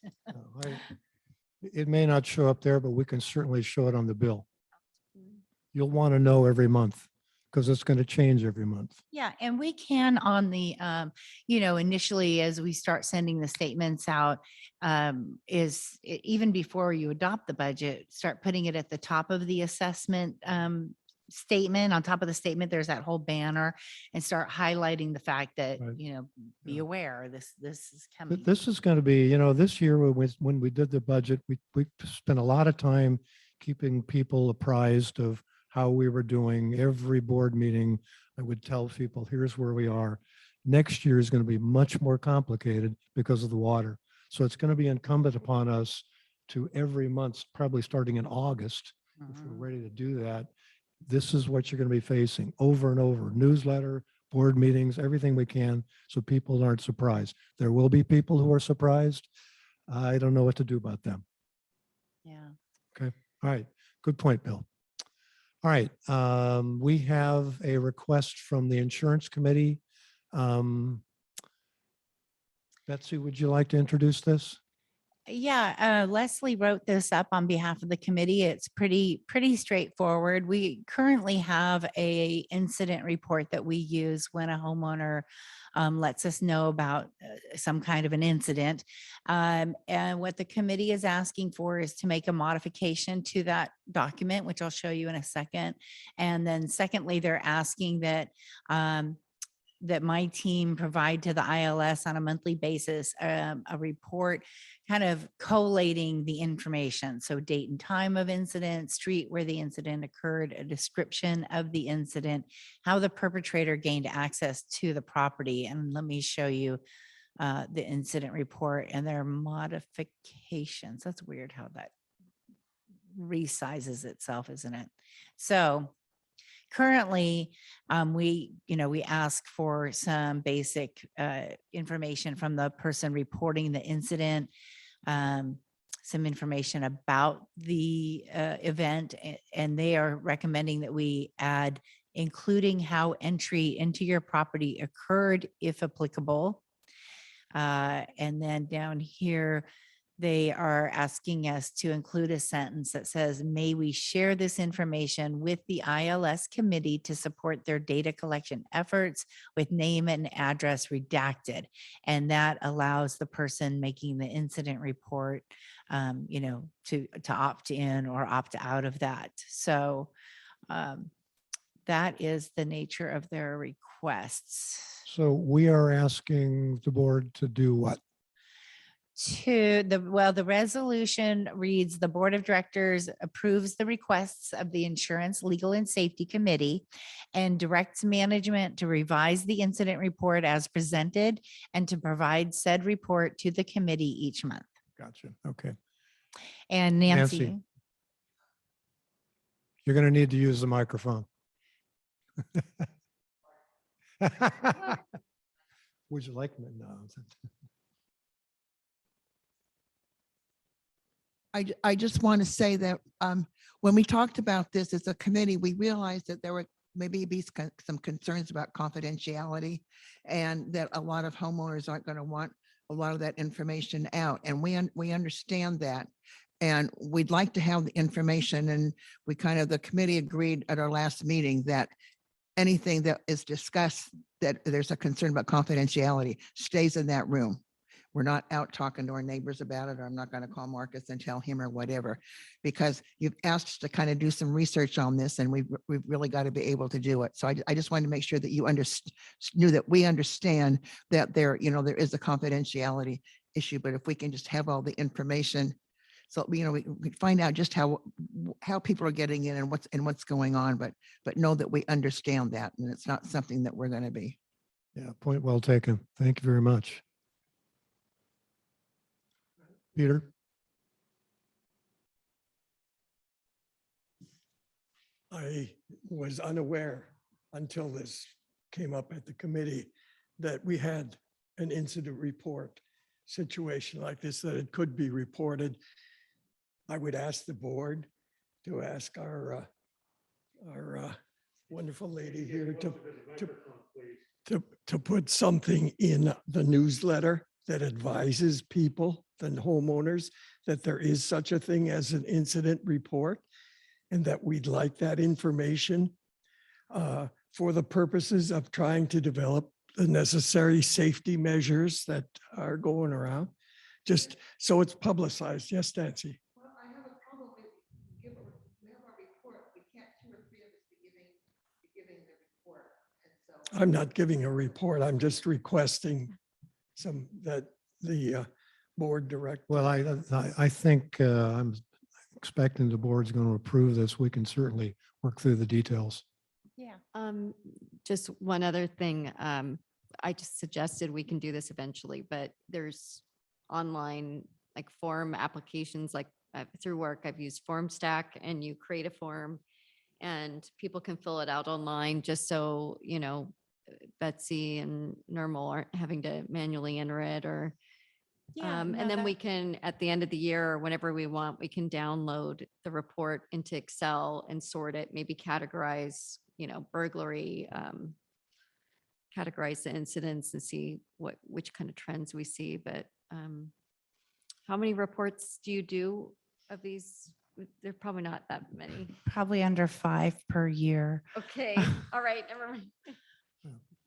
Speaker 3: it may not show up there, but we can certainly show it on the bill. You'll want to know every month because it's going to change every month.
Speaker 2: Yeah, and we can on the, initially as we start sending the statements out, even before you adopt the budget, start putting it at the top of the assessment statement. On top of the statement, there's that whole banner, and start highlighting the fact that,
Speaker 3: Right.
Speaker 2: be
Speaker 3: Yeah.
Speaker 2: aware, this is coming.
Speaker 3: This is going to be, this year when we did the budget, we spent a lot of time keeping people apprised of how we were doing. Every board meeting, I would tell people, here's where we are. Next year is going to be much more complicated because of the water. So it's going to be incumbent upon us to every month, probably starting in August, if we're ready to do that. This is what you're going to be facing over and over. Newsletter, board meetings, everything we can, so people aren't surprised. There will be people who are surprised. I don't know what to do about them.
Speaker 2: Yeah.
Speaker 3: Okay. All right. Good point, Bill. All right. We have a request from the insurance committee. Betsy, would you like to introduce this?
Speaker 2: Yeah, Leslie wrote this up on behalf of the committee. It's pretty straightforward. We currently have a incident report that we use when a homeowner lets us know about some kind of an incident. And what the committee is asking for is to make a modification to that document, which I'll show you in a second. And then secondly, they're asking that that my team provide to the ILS on a monthly basis, a report kind of collating the information. So date and time of incident, street where the incident occurred, a description of the incident, how the perpetrator gained access to the property. And let me show you the incident report and their modifications. That's weird how that resizes itself, isn't it? So currently, we ask for some basic information from the person reporting the incident, some information about the event, and they are recommending that we add, including how entry into your property occurred, if applicable. And then down here, they are asking us to include a sentence that says, may we share this information with the ILS committee to support their data collection efforts with name and address redacted. And that allows the person making the incident report, to opt in or opt out of that. So that is the nature of their requests.
Speaker 3: So we are asking the board to do what?
Speaker 2: The resolution reads, the board of directors approves the requests of the Insurance Legal and Safety Committee and directs management to revise the incident report as presented and to provide said report to the committee each month.
Speaker 3: Gotcha. Okay.
Speaker 2: And Nancy.
Speaker 3: You're going to need to use the microphone. Would you like me? No.
Speaker 13: I just want to say that when we talked about this as a committee, we realized that there were maybe some concerns about confidentiality and that a lot of homeowners aren't going to want a lot of that information out. And we understand that. And we'd like to have the information, and the committee agreed at our last meeting that anything that is discussed that there's a concern about confidentiality stays in that room. We're not out talking to our neighbors about it, or I'm not going to call Marcus and tell him or whatever, because you've asked us to kind of do some research on this, and we've really got to be able to do it. So I just wanted to make sure that you knew that we understand that there is a confidentiality issue, but if we can just have all the information, so we can find out just how people are getting in and what's going on, but know that we understand that, and it's not something that we're going to be.
Speaker 3: Yeah, point well taken. Thank you very much. Peter?
Speaker 9: I was unaware until this came up at the committee that we had an incident report. situation like this, that it could be reported, I would ask the board to ask our wonderful lady here to put something in the newsletter that advises people, the homeowners, that there is such a thing as an incident report, and that we'd like that information for the purposes of trying to develop the necessary safety measures that are going around, just so it's publicized. Yes, Nancy?
Speaker 13: Well, I have a problem with, we have a report, we can't 2 or 3 of us be giving the report. And so
Speaker 9: I'm not giving a report. I'm just requesting that the board direct.
Speaker 3: Well, I think I'm expecting the board's going to approve this. We can certainly work through the details.
Speaker 12: Yeah. Just one other thing. I just suggested we can do this eventually, but there's online like form applications, like through work, I've used FormStack, and you create a form and people can fill it out online, just so, you know, Betsy and Normal aren't having to manually enter it, or and then we can, at the end of the year or whenever we want, we can download the report into Excel and sort it, maybe categorize, you know, burglary, categorize the incidents and see which kind of trends we see. But how many reports do you do of these? They're probably not that many.
Speaker 2: Probably under 5 per year.
Speaker 12: Okay, all right, never mind.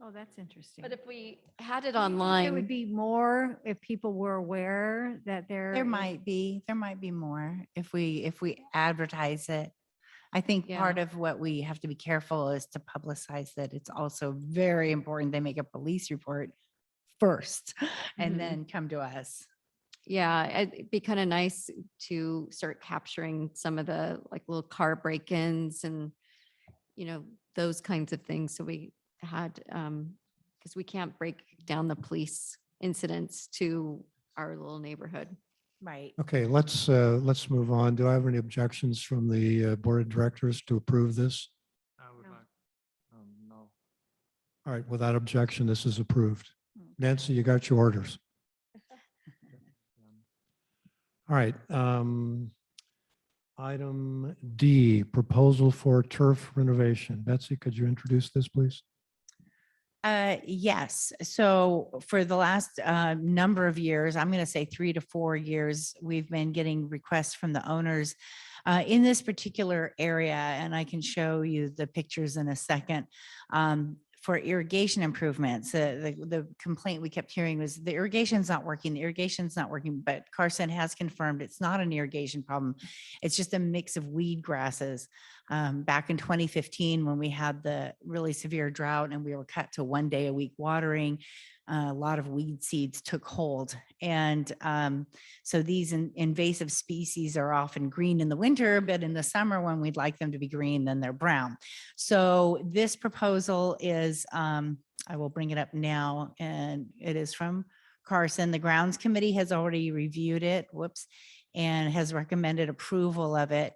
Speaker 5: Oh, that's interesting.
Speaker 12: But if we had it
Speaker 5: There
Speaker 12: online,
Speaker 5: would be more if people were aware that
Speaker 2: There might be more if we advertise it. I think part
Speaker 12: Yeah.
Speaker 2: of what we have to be careful is to publicize that it's also very important they make a police report first and
Speaker 12: Mhm.
Speaker 2: then come to us.
Speaker 12: yeah, it'd be kind of nice to start capturing some of the like little car break-ins and, you know, those kinds of things. So we had, because we can't break down the police incidents to our little neighborhood.
Speaker 2: Right.
Speaker 3: Okay, let's move on. Do I have any objections from the board of directors to approve this?
Speaker 10: I would like, no.
Speaker 3: All right, without objection, this is approved. Nancy, you got your orders. All right. Item D, proposal for turf renovation. Betsy, could you introduce this, please?
Speaker 2: Yes. So for the last number of years, I'm going to say 3 to 4 years, we've been getting requests from the owners in this particular area, and I can show you the pictures in a second. For irrigation improvements, the complaint we kept hearing was the irrigation's not working, but Carson has confirmed it's not an irrigation problem. It's just a mix of weed grasses. Back in 2015, when we had the really severe drought and we were cut to 1 day a week watering, a lot of weed seeds took hold. And so these invasive species are often green in the winter, but in the summer when we'd like them to be green, then they're brown. So this proposal is, I will bring it up now, and it is from Carson. The Grounds Committee has already reviewed it, and has recommended approval of it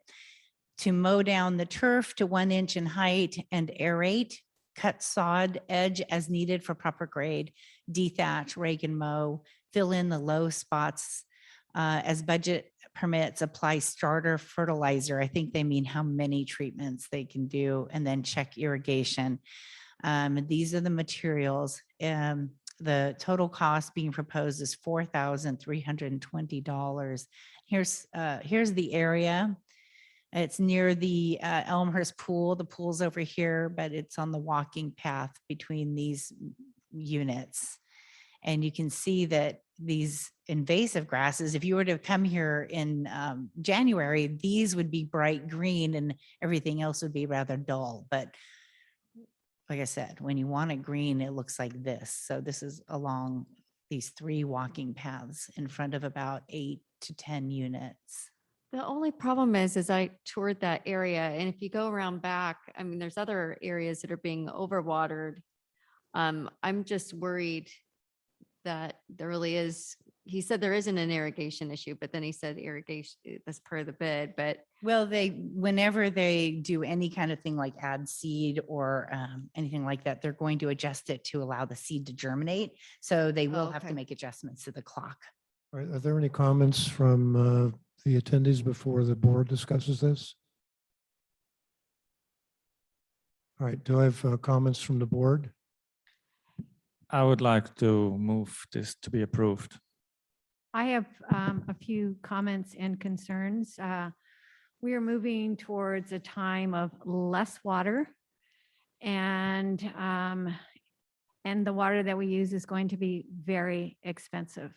Speaker 2: to mow down the turf to 1 inch in height and aerate, cut sod edge as needed for proper grade, dethatch, rake and mow, fill in the low spots as budget permits, apply starter fertilizer. I think they mean how many treatments they can do, and then check irrigation. These are the materials. The total cost being proposed is $4,320. Here's the area. It's near the Elmhurst pool. The pool's over here, but it's on the walking path between these units. And you can see that these invasive grasses, if you were to come here in January, these would be bright green and everything else would be rather dull. But like I said, when you want it green, it looks like this. So this is along these 3 walking paths in front of about 8 to 10 units.
Speaker 12: The only problem is I toured that area, and if you go around back, I mean, there's other areas that are being overwatered. I'm just worried that there really is, he said there isn't an irrigation issue, but then he said irrigation, that's per the bid, but
Speaker 2: Well, whenever they do any kind of thing like add seed or anything like that, they're going to adjust it to allow the seed to germinate. So they will have to
Speaker 12: okay.
Speaker 2: make adjustments to the clock
Speaker 3: All right, are there any comments from the attendees before the board discusses this? All right, do I have comments from the board?
Speaker 10: I would like to move this to be approved.
Speaker 5: I have a few comments and concerns. We are moving towards a time of less water, and the water that we use is going to be very expensive.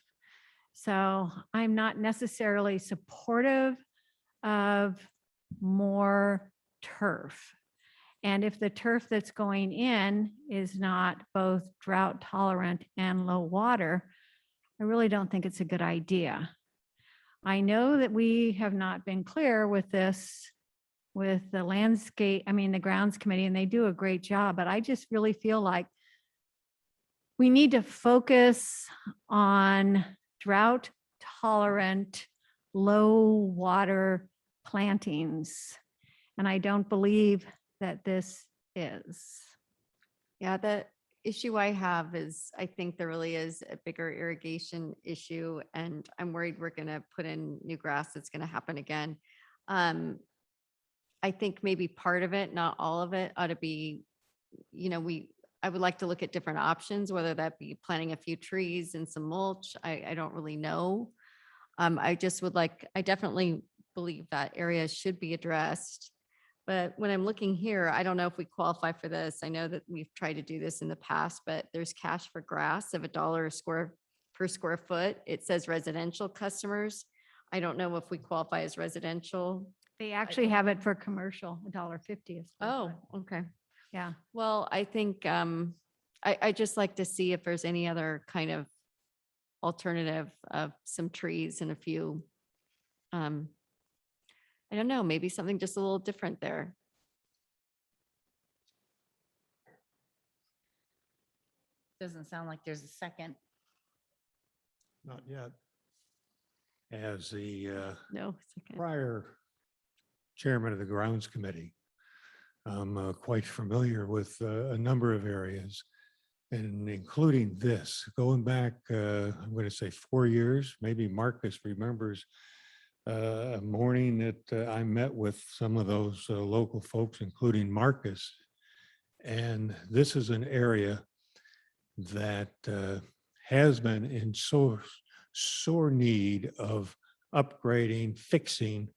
Speaker 5: So I'm not necessarily supportive of more turf. And if the turf that's going in is not both drought tolerant and low water, I really don't think it's a good idea. I know that we have not been clear with this, with the the grounds committee, and they do a great job, but I just really feel like we need to focus on drought tolerant, low water plantings. And I don't believe that this is.
Speaker 12: Yeah, the issue I have is I think there really is a bigger irrigation issue, and I'm worried we're going to put in new grass that's going to happen again. I think maybe part of it, not all of it, ought to be, I would like to look at different options, whether that be planting a few trees and some mulch. I don't really know. I definitely believe that area should be addressed. But when I'm looking here, I don't know if we qualify for this. I know that we've tried to do this in the past, but there's cash for grass of $1 per square foot. It says residential customers. I don't know if we qualify as residential.
Speaker 5: They actually have it for commercial, $1.50 a square
Speaker 12: Oh,
Speaker 5: foot.
Speaker 12: okay.
Speaker 5: Yeah.
Speaker 12: Well, I think I just like to see if there's any other kind of alternative of some trees and a few, I don't know, maybe something just a little different there.
Speaker 2: Doesn't sound like there's a second.
Speaker 3: Not yet. As the
Speaker 12: No, second.
Speaker 3: prior chairman of the grounds committee, I'm quite familiar with a number of areas, and including this, going back, I'm going to say 4 years, maybe Marcus remembers a morning that I met with some of those local folks, including Marcus. And this is an area that has been in sore need of upgrading, fixing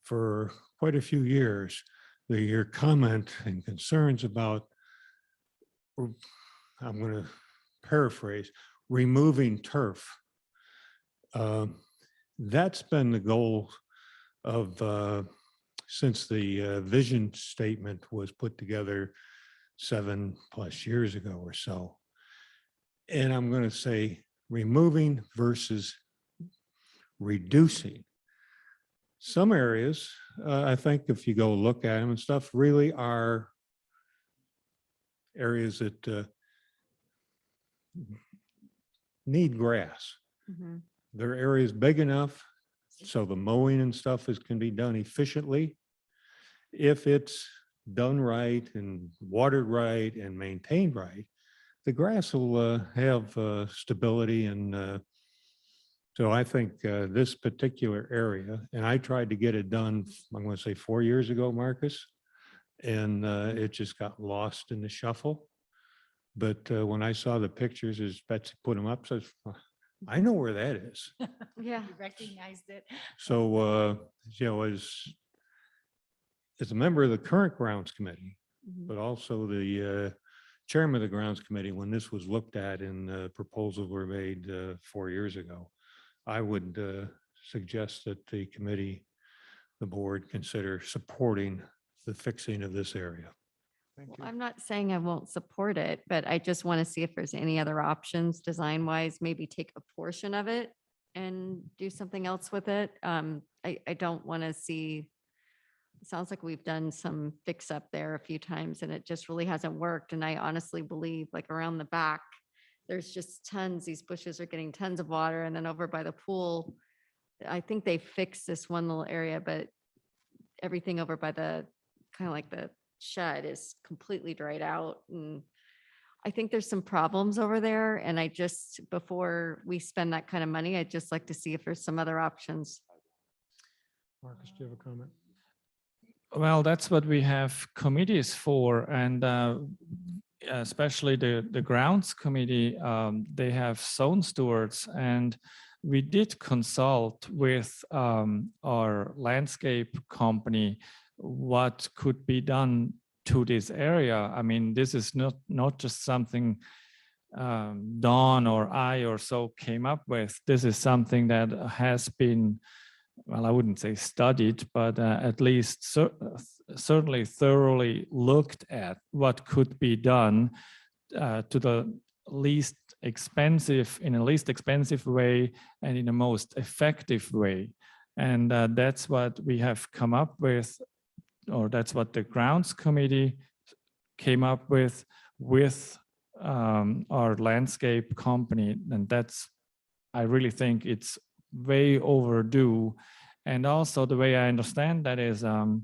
Speaker 3: for quite a few years. Your comment and concerns about, I'm going to paraphrase, removing turf. That's been the goal of since the vision statement was put together 7+ years ago or so. And I'm going to say removing versus reducing. Some areas, I think if you go look at them and stuff, really are areas that need grass.
Speaker 12: Mm-hmm.
Speaker 3: They're areas big enough so the mowing and stuff can be done efficiently. If it's done right and watered right and maintained right, the grass will have stability. And so I think this particular area, and I tried to get it done, I'm going to say 4 years ago, Marcus, and it just got lost in the shuffle. But when I saw the pictures as Betsy put them up, says, I know where that is.
Speaker 12: Yeah.
Speaker 2: You recognized it.
Speaker 3: So, as a member of the current grounds committee,
Speaker 12: Mhm.
Speaker 3: but also the chairman of the grounds committee, when this was looked at and proposals were made 4 years ago, I would suggest that the committee, the board, consider supporting the fixing of this area. Thank you.
Speaker 12: I'm not saying I won't support it, but I just want to see if there's any other options design wise, maybe take a portion of it and do something else with it. I don't want to see, it sounds like we've done some fix up there a few times and it just really hasn't worked. And I honestly believe like around the back, there's just tons, these bushes are getting tons of water. And then over by the pool, I think they fixed this one little area, but everything over by the kind of like the shed is completely dried out. And I think there's some problems over there, and I just, before we spend that kind of money, I'd just like to see if there's some other options.
Speaker 3: Marcus, do you have a comment?
Speaker 10: Well, that's what we have committees for, and especially the grounds committee, they have zone stewards, and we did consult with our landscape company what could be done to this area. I mean, this is not just something Dawn or I or so came up with. This is something that has been, well, I wouldn't say studied, but at least certainly thoroughly looked at what could be done to the least expensive, in a least expensive way and in the most effective way. And that's what we have come up with, or that's what the grounds committee came up with our landscape company. And that's, I really think it's way overdue. And also the way I understand that is the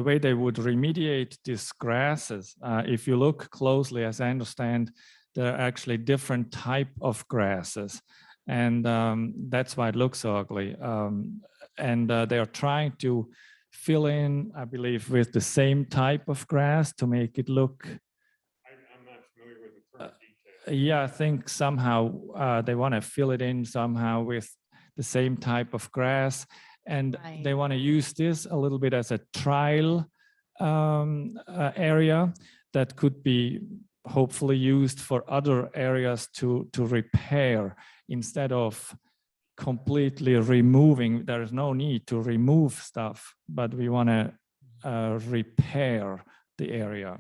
Speaker 10: way they would remediate these grasses. If you look closely, as I understand, there are actually different type of grasses. And that's why it looks ugly. And they are trying to fill in, I believe, with the same type of grass to make it look. I'm not familiar with the current details. Yeah, I think somehow they want to fill it in somehow with the same type of grass. And they want to use this a little bit as a trial area that could be hopefully used for other areas to repair instead of completely removing. There is no need to remove stuff, but we want to repair the area.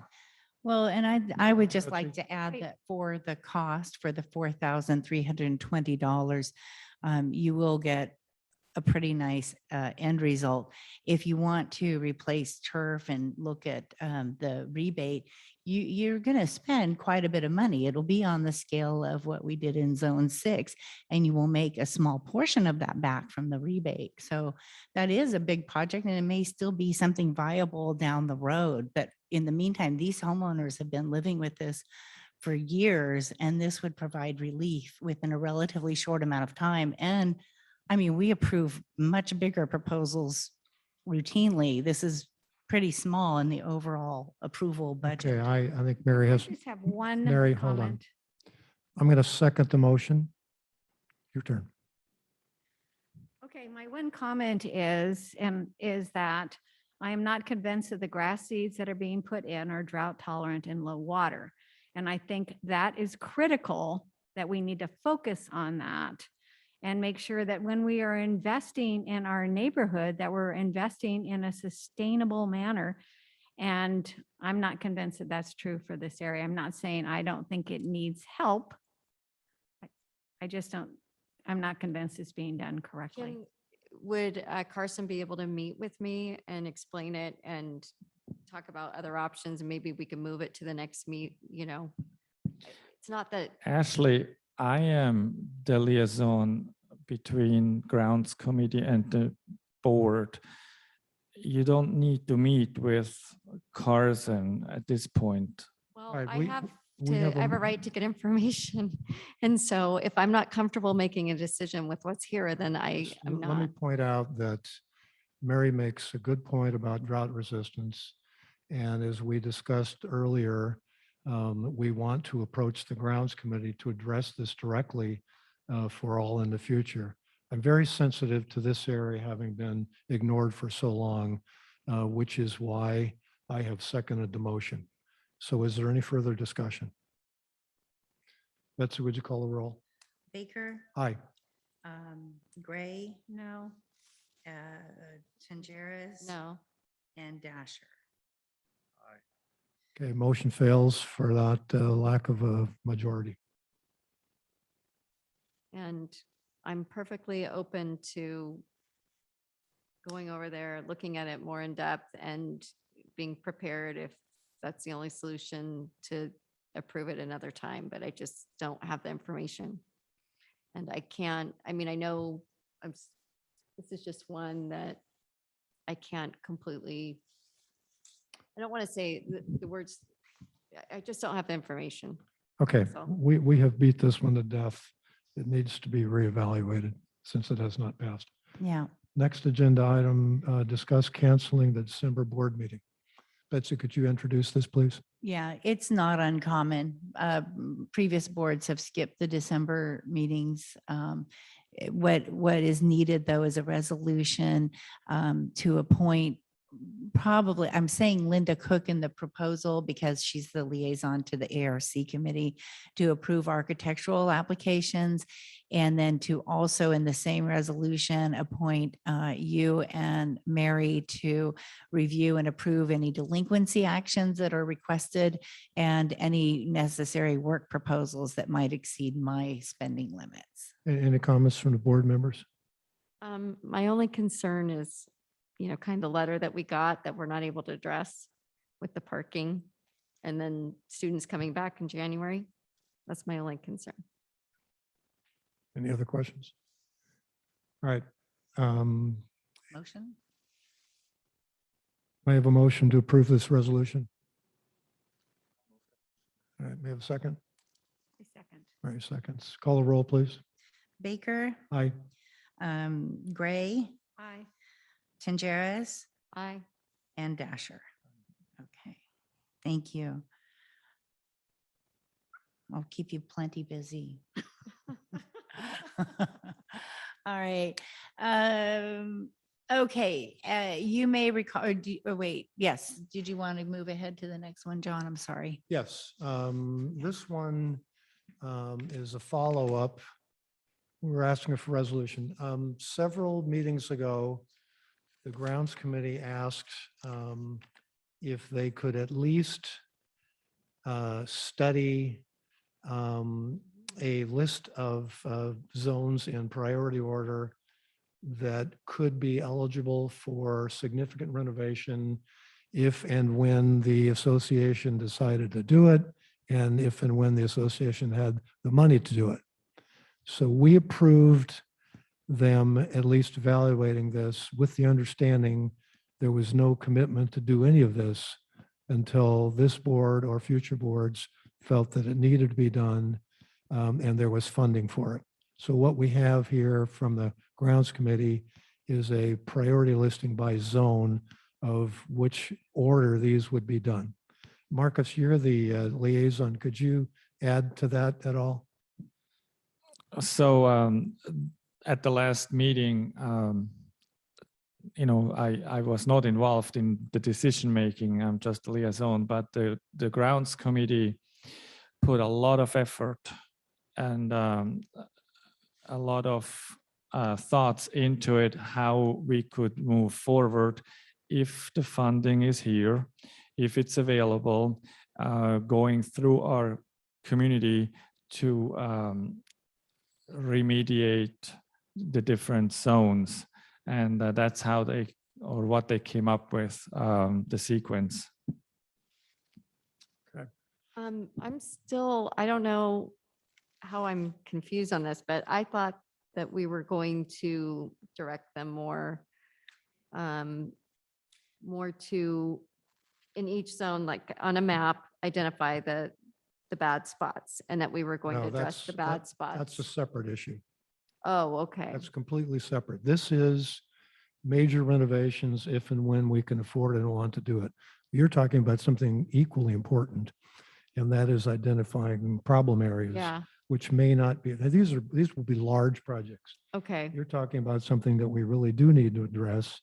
Speaker 2: Well, and I would just like to add that for the cost for the $4,320, you will get a pretty nice end result. If you want to replace turf and look at the rebate, you're going to spend quite a bit of money. It'll be on the scale of what we did in Zone 6, and you will make a small portion of that back from the rebate. So that is a big project, and it may still be something viable down the road. But in the meantime, these homeowners have been living with this for years, and this would provide relief within a relatively short amount of time. And I mean, we approve much bigger proposals routinely. This is pretty small in the overall approval budget.
Speaker 3: Okay, I think Mary has,
Speaker 5: Just have one
Speaker 3: Mary, hold on.
Speaker 5: comment.
Speaker 3: I'm going to second the motion. Your turn.
Speaker 5: Okay, my one comment is that I am not convinced that the grass seeds that are being put in are drought tolerant and low water. And I think that is critical, that we need to focus on that and make sure that when we are investing in our neighborhood, that we're investing in a sustainable manner. And I'm not convinced that that's true for this area. I'm not saying I don't think it needs help. I just don't, I'm not convinced it's being done correctly.
Speaker 12: Would Carson be able to meet with me and explain it and talk about other options? And maybe we can move it to the next it's not that.
Speaker 10: Ashley, I am the liaison between grounds committee and the board. You don't need to meet with Carson at this point.
Speaker 12: Well,
Speaker 3: right,
Speaker 12: I
Speaker 3: we-
Speaker 12: have
Speaker 3: we
Speaker 12: to,
Speaker 3: have
Speaker 12: I
Speaker 3: a
Speaker 12: have a
Speaker 3: m-
Speaker 12: right to get information. And so if I'm not comfortable making a decision with what's here, then I'm
Speaker 3: Let me
Speaker 12: not.
Speaker 3: point out that Mary makes a good point about drought resistance. And as we discussed earlier, we want to approach the grounds committee to address this directly for all in the future. I'm very sensitive to this area having been ignored for so long, which is why I have seconded the motion. So is there any further discussion? Betsy, would you call the roll?
Speaker 2: Baker,
Speaker 3: Aye.
Speaker 2: Gray,
Speaker 5: No.
Speaker 2: Tangeras.
Speaker 12: No.
Speaker 2: And Dasher.
Speaker 3: Okay, motion fails for that lack of a majority.
Speaker 12: And I'm perfectly open to going over there, looking at it more in depth and being prepared if that's the only solution to approve it another time, but I just don't have the information. And I can't, I mean, I know this is just one that I can't completely, I don't want to say the words, I just don't have the information.
Speaker 3: Okay,
Speaker 12: So-
Speaker 3: we have beat this one to death. It needs to be reevaluated since it has not passed.
Speaker 2: Yeah.
Speaker 3: Next agenda item, discuss canceling the December board meeting. Betsy, could you introduce this, please?
Speaker 2: Yeah, it's not uncommon. Previous boards have skipped the December meetings. What is needed though is a resolution to appoint probably, I'm saying Linda Cook in the proposal because she's the liaison to the ARC committee to approve architectural applications. And then to also in the same resolution, appoint you and Mary to review and approve any delinquency actions that are requested and any necessary work proposals that might exceed my spending limits.
Speaker 3: Any comments from the board members?
Speaker 12: My only concern is, kind of the letter that we got that we're not able to address with the parking and then students coming back in January. That's my only concern.
Speaker 3: Any other questions? All right.
Speaker 2: Motion?
Speaker 3: May I have a motion to approve this resolution? All right, may I have a second?
Speaker 5: Second.
Speaker 3: All right, seconds. Call the roll, please.
Speaker 2: Baker,
Speaker 3: Aye.
Speaker 2: Gray,
Speaker 5: Aye.
Speaker 2: Tingeris,
Speaker 12: Aye.
Speaker 2: and Dasher. Okay, thank you. I'll keep you plenty busy. All right. Okay, you may recall, or wait, yes, did you want to move ahead to the next one, John? I'm sorry.
Speaker 3: Yes, this one is a follow-up. We're asking for resolution. Several meetings ago, the grounds committee asked if they could at least study a list of zones in priority order that could be eligible for significant renovation if and when the association decided to do it, and if and when the association had the money to do it. So we approved them at least evaluating this with the understanding there was no commitment to do any of this until this board or future boards felt that it needed to be done and there was funding for it. So what we have here from the grounds committee is a priority listing by zone of which order these would be done. Marcus, you're the liaison. Could you add to that at all?
Speaker 10: So at the last meeting, I was not involved in the decision making. I'm just a liaison, but the grounds committee put a lot of effort and a lot of thoughts into it, how we could move forward if the funding is here, if it's available, going through our community to remediate the different zones. And that's how they, or what they came up with, the sequence.
Speaker 3: Okay.
Speaker 12: I don't know how I'm confused on this, but I thought that we were going to direct them more to, in each zone, like on a map, identify the bad spots, and that we were going to
Speaker 3: No,
Speaker 12: address the bad spots.
Speaker 3: That's a separate issue.
Speaker 12: Oh, okay.
Speaker 3: That's completely separate. This is major renovations if and when we can afford it and want to do it. You're talking about something equally important, and that is identifying problem areas,
Speaker 12: Yeah,
Speaker 3: which may not be, these will be large projects.
Speaker 12: okay.
Speaker 3: You're talking about something that we really do need to address,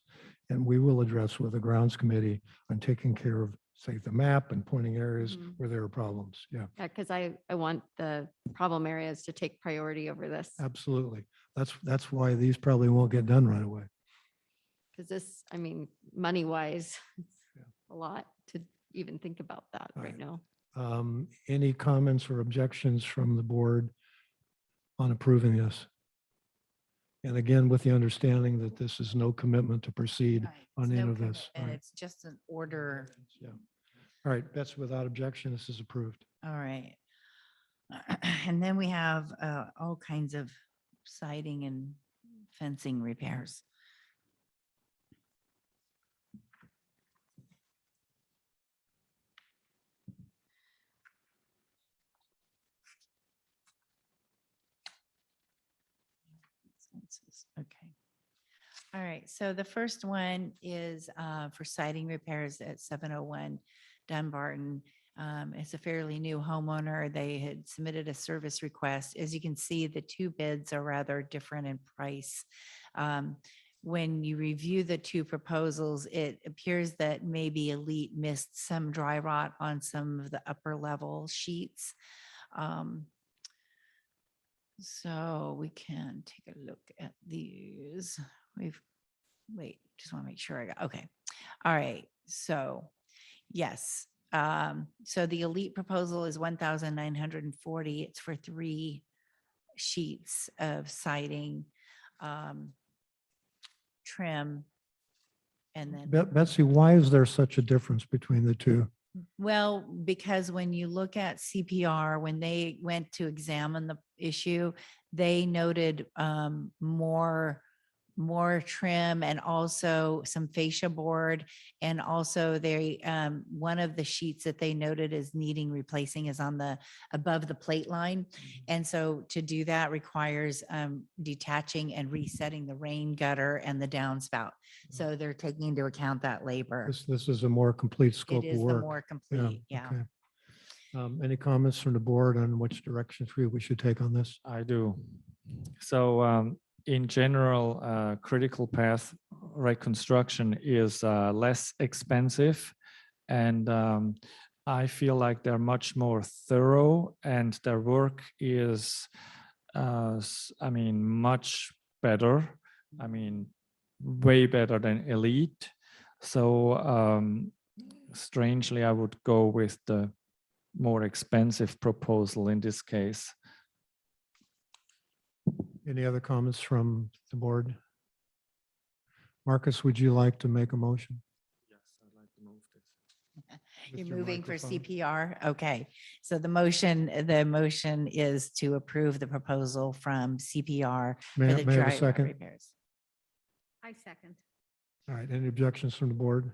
Speaker 3: and we will address with the grounds committee on taking care of, say, the map and pointing areas
Speaker 12: Mhm.
Speaker 3: where there are problems. Yeah,
Speaker 12: Yeah, because I want the problem areas to take priority over this.
Speaker 3: absolutely. That's why these probably won't get done right away.
Speaker 12: Because this, I mean, money-wise, it's
Speaker 3: Yeah.
Speaker 12: a lot to even think about that
Speaker 3: All
Speaker 12: right
Speaker 3: right.
Speaker 12: now.
Speaker 3: Any comments or objections from the board on approving this? And again, with the understanding that this is no commitment to proceed
Speaker 2: Right,
Speaker 3: on
Speaker 2: it's
Speaker 3: any
Speaker 2: no
Speaker 3: of this.
Speaker 2: commitment, it's just an order.
Speaker 3: Yeah. All right, that's without objection. This is approved.
Speaker 2: All right. And then we have all kinds of siding and fencing repairs. All right, so the first one is for siding repairs at 701 Dunbarton. It's a fairly new homeowner. They had submitted a service request. As you can see, the two bids are rather different in price. When you review the two proposals, it appears that maybe Elite missed some dry rot on some of the upper level sheets. So we can take a look at these. Just want to make sure I got, okay. All right, so yes. So the Elite proposal is 1,940. It's for 3 sheets of siding, trim, and then.
Speaker 3: Betsy, why is there such a difference between the two?
Speaker 2: Well, because when you look at CPR, when they went to examine the issue, they noted more trim and also some fascia board. And also they, one of the sheets that they noted as needing replacing is on the, above the plate line. And so to do that requires detaching and resetting the rain gutter and the downspout. So they're taking into account that labor.
Speaker 3: This is a more complete
Speaker 2: It
Speaker 3: scope of
Speaker 2: is the
Speaker 3: work.
Speaker 2: more complete, yeah.
Speaker 3: Okay. Any comments from the board on which direction we should take on this?
Speaker 10: I do. So in general, critical path reconstruction is less expensive, and I feel like they're much more thorough, and their work is, much better. Way better than Elite. So strangely, I would go with the more expensive proposal in this case.
Speaker 3: Any other comments from the board? Marcus, would you like to make a motion?
Speaker 10: Yes, I'd like to move this.
Speaker 2: You're
Speaker 3: With your
Speaker 2: moving for
Speaker 3: microphone.
Speaker 2: CPR? Okay. So the motion is to approve the proposal from CPR
Speaker 3: May
Speaker 2: for
Speaker 3: I
Speaker 2: the
Speaker 3: may I have
Speaker 2: dry
Speaker 3: a
Speaker 2: rot
Speaker 3: second?
Speaker 2: repairs.
Speaker 5: I second.
Speaker 3: All right, any objections from the board?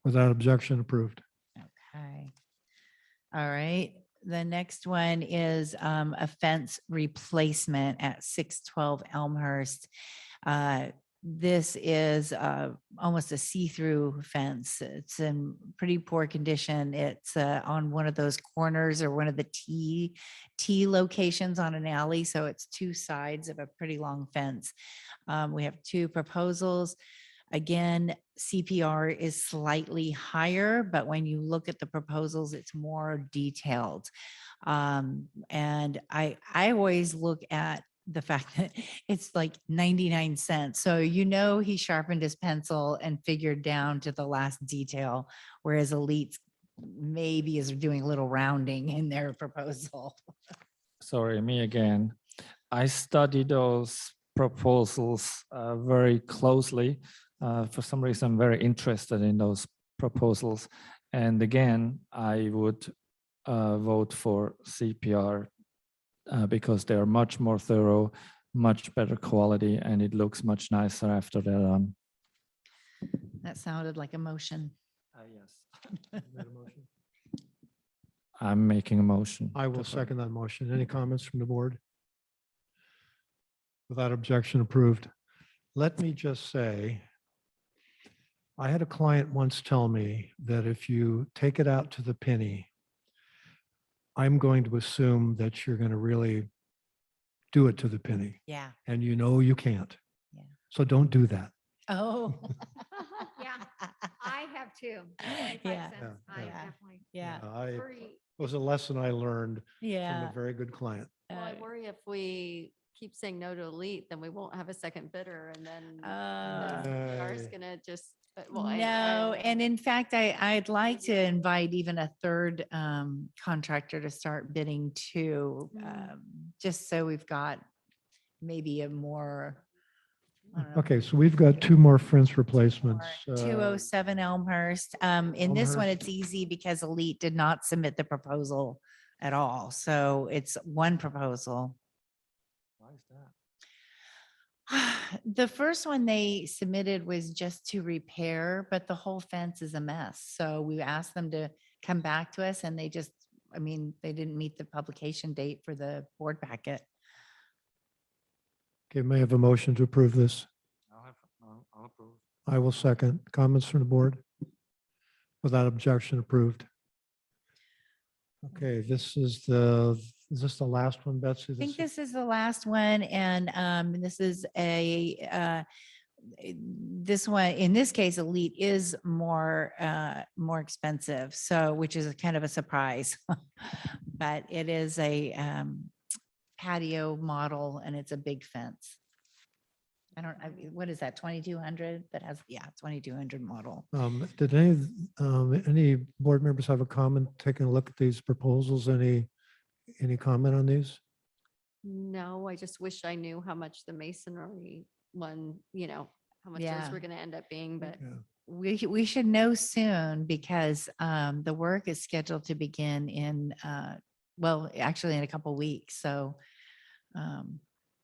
Speaker 3: Without objection, approved.
Speaker 2: Okay. All right. The next one is a fence replacement at 612 Elmhurst. This is almost a see-through fence. It's in pretty poor condition. It's on one of those corners or one of the T locations on an alley. So it's 2 sides of a pretty long fence. We have 2 proposals. Again, CPR is slightly higher, but when you look at the proposals, it's more detailed. And I always look at the fact that it's like 99 cents. So, he sharpened his pencil and figured down to the last detail, whereas Elite maybe is doing a little rounding in their proposal.
Speaker 10: Sorry, me again. I study those proposals very closely. For some reason, I'm very interested in those proposals. And again, I would vote for CPR because they are much more thorough, much better quality, and it looks much nicer after they're done.
Speaker 2: That sounded like a motion.
Speaker 10: Yes. I'm making a motion.
Speaker 3: I will
Speaker 10: to vote.
Speaker 3: second that motion. Any comments from the board? Without objection, approved. Let me just say, I had a client once tell me that if you take it out to the penny, I'm going to assume that you're going to really do it to the penny.
Speaker 2: Yeah.
Speaker 3: And you can't.
Speaker 2: Yeah.
Speaker 3: So don't do that.
Speaker 2: Oh.
Speaker 5: Yeah, I have too. 25
Speaker 2: Yeah.
Speaker 5: cents.
Speaker 3: Yeah,
Speaker 5: I
Speaker 3: yeah.
Speaker 5: definitely.
Speaker 2: Yeah.
Speaker 3: It was a lesson I learned from
Speaker 2: Yeah.
Speaker 3: a very good client.
Speaker 12: Well, I worry if we keep saying no to Elite, then we won't have a second bidder and then ours
Speaker 3: Aye.
Speaker 12: gonna just,
Speaker 2: No, and in fact, I'd like to invite even a third contractor to start bidding too, just so we've got maybe a more. I don't know,
Speaker 3: Okay, so we've got 2 more fence replacements.
Speaker 2: 207 Elmhurst. In this one,
Speaker 3: Elmhurst.
Speaker 2: it's easy because Elite did not submit the proposal at all. So it's one proposal.
Speaker 10: Why is that?
Speaker 2: The first one they submitted was just to repair, but the whole fence is a mess. So we asked them to come back to us and they just, they didn't meet the publication date for the board packet.
Speaker 3: Okay, may I have a motion to approve this? I will second. Comments from the board? Without objection, approved. Okay, is this the last one, Betsy?
Speaker 2: I think this is the last one, and this is this one, in this case, Elite is more expensive, so, which is kind of a surprise. But it is a patio model, and it's a big fence. What is that, 2200? That has, yeah, 2200 model.
Speaker 3: Did any board members have a comment, taking a look at these proposals? Any comment on these?
Speaker 12: No, I just wish I knew how much the masonry one, how much
Speaker 2: Yeah.
Speaker 12: those were going to end up being, but
Speaker 3: Yeah.
Speaker 2: We should know soon, because the work is scheduled to begin in, well, actually in a couple weeks. So,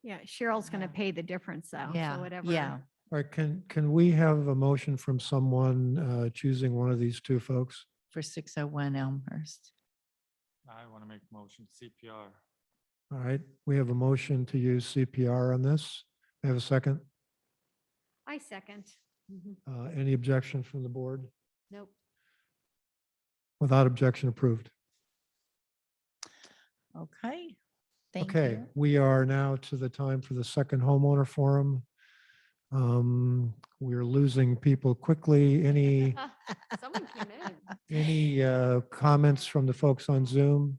Speaker 5: Yeah, Cheryl's going to pay the difference though.
Speaker 2: yeah,
Speaker 5: So whatever.
Speaker 2: yeah.
Speaker 3: All right, can we have a motion from someone choosing one of these two folks?
Speaker 2: For 601 Elmhurst.
Speaker 10: I want to make motion CPR.
Speaker 3: All right, we have a motion to use CPR on this. May I have a second?
Speaker 5: I second.
Speaker 3: Any objection from the board?
Speaker 12: nope.
Speaker 3: Without objection, approved.
Speaker 2: Okay. Thank
Speaker 3: Okay,
Speaker 2: you.
Speaker 3: we are now to the time for the second homeowner forum. We're losing people quickly.
Speaker 12: Someone came in.
Speaker 3: Any comments from the folks on Zoom?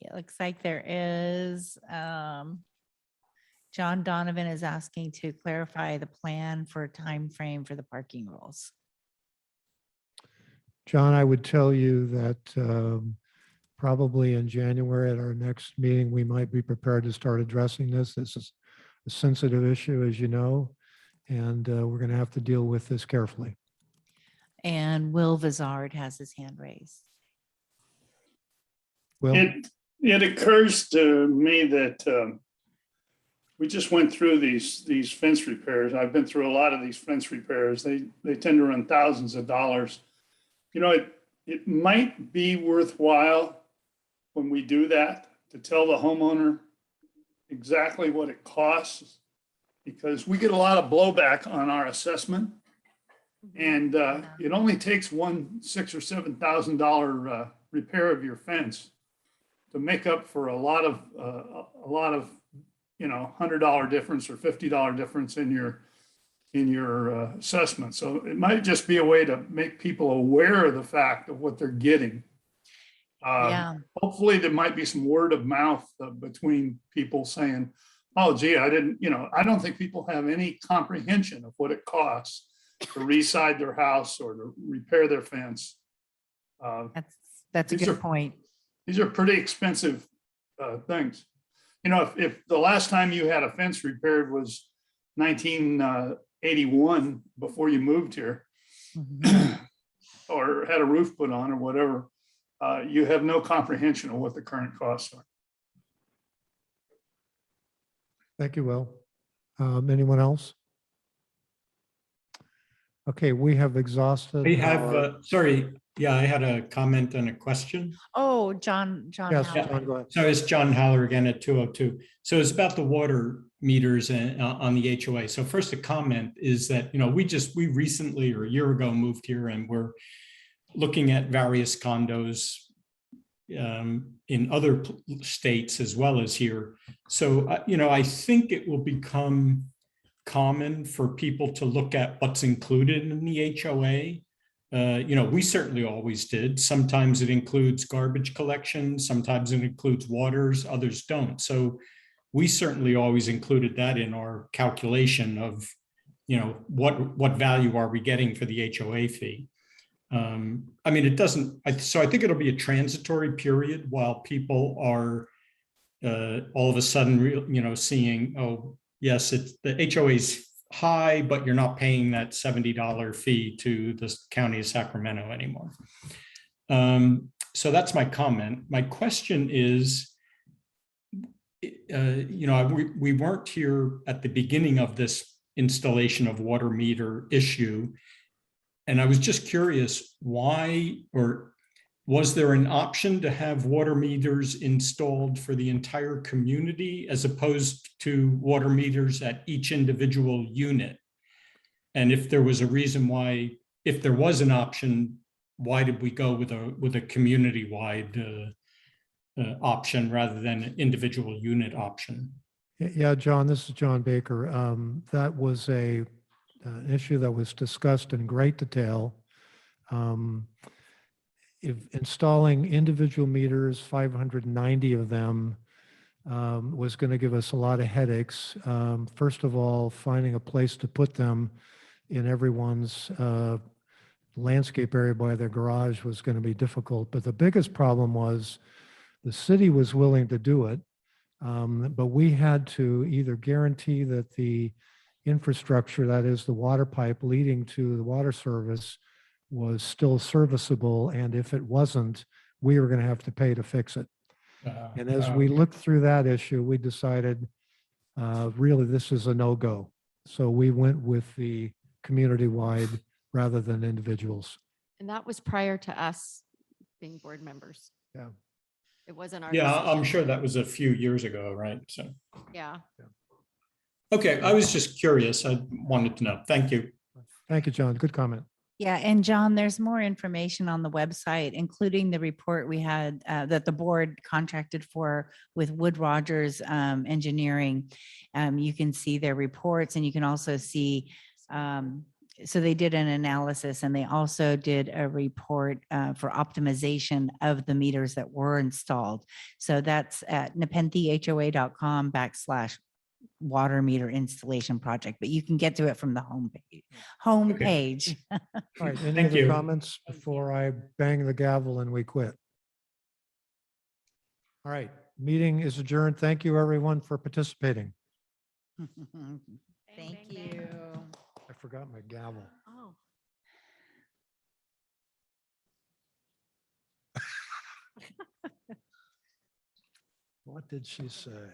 Speaker 2: It looks like there is, John Donovan is asking to clarify the plan for a time frame for the parking rules.
Speaker 3: John, I would tell you that probably in January at our next meeting, we might be prepared to start addressing this. This is a sensitive issue, as you know, and we're going to have to deal with this carefully.
Speaker 2: And Will Vizard has his hand raised.
Speaker 3: Will?
Speaker 7: It occurs to me that we just went through these fence repairs. I've been through a lot of these fence repairs. They tend to run thousands of dollars. It might be worthwhile when we do that to tell the homeowner exactly what it costs, because we get a lot of blowback on our assessment. And it only takes one $6,000 or $7,000 repair of your fence to make up for a lot of $100 difference or $50 difference in your assessment. So it might just be a way to make people aware of the fact of what they're getting.
Speaker 2: Yeah.
Speaker 7: Hopefully there might be some word of mouth between people saying, oh, gee, I don't think people have any comprehension of what it costs to re-side their house or to repair their fence.
Speaker 2: That's a
Speaker 7: These
Speaker 2: good
Speaker 7: are-
Speaker 2: point.
Speaker 7: These are pretty expensive things. If the last time you had a fence repaired was 1981, before you moved here, or had a roof put on or whatever, you have no comprehension of what the current costs are.
Speaker 3: Thank you, Will. Anyone else? Okay, we have exhausted.
Speaker 8: We have,
Speaker 3: our-
Speaker 8: sorry, yeah, I had a comment and a question.
Speaker 2: Oh, John.
Speaker 3: Yes,
Speaker 2: Howard.
Speaker 3: John, go ahead.
Speaker 8: So it's John Haller again at 202. So it's about the water meters on the HOA. So first, a comment is that, we recently or a year ago moved here, and we're looking at various condos in other states as well as here. So, I think it will become common for people to look at what's included in the HOA. We certainly always did. Sometimes it includes garbage collection, sometimes it includes waters, others don't. So we certainly always included that in our calculation of, what value are we getting for the HOA fee? It doesn't, so I think it'll be a transitory period while people are all of a sudden, seeing, oh, yes, the HOA is high, but you're not paying that $70 fee to the county of Sacramento anymore. So that's my comment. My question is, we weren't here at the beginning of this installation of water meter issue. And I was just curious why, or was there an option to have water meters installed for the entire community as opposed to water meters at each individual unit? And if there was a reason why, if there was an option, why did we go with a community-wide option rather than an individual unit option?
Speaker 3: Yeah, John, this is John Baker. That was an issue that was discussed in great detail. If installing individual meters, 590 of them, was going to give us a lot of headaches. First of all, finding a place to put them in everyone's landscape area by their garage was going to be difficult. But the biggest problem was the city was willing to do it, but we had to either guarantee that the infrastructure, that is the water pipe leading to the water service, was still serviceable, and if it wasn't, we were going to have to pay to fix it. And as we looked through that issue, we decided really this is a no-go. So we went with the community-wide rather than individuals.
Speaker 12: And that was prior to us being board members.
Speaker 3: Yeah.
Speaker 12: It wasn't our.
Speaker 8: Yeah, I'm
Speaker 12: decision.
Speaker 8: sure that was a few years ago, right? So,
Speaker 12: Yeah.
Speaker 8: okay, I was just curious. I wanted to know. Thank you.
Speaker 3: Thank you, John. Good comment.
Speaker 2: Yeah, and John, there's more information on the website, including the report we had that the board contracted for with Wood Rogers Engineering. You can see their reports, and you can also see, so they did an analysis, and they also did a report for optimization of the meters that were installed. So that's at nepenthehoa.com/water meter installation project, but you can get to it from the homepage.
Speaker 3: All right, any
Speaker 8: Thank
Speaker 3: other
Speaker 8: you.
Speaker 3: comments before I bang the gavel and we quit? All right, meeting is adjourned. Thank you, everyone, for participating.
Speaker 2: Thank you.
Speaker 3: I forgot my gavel.
Speaker 5: Oh.
Speaker 3: What did she say?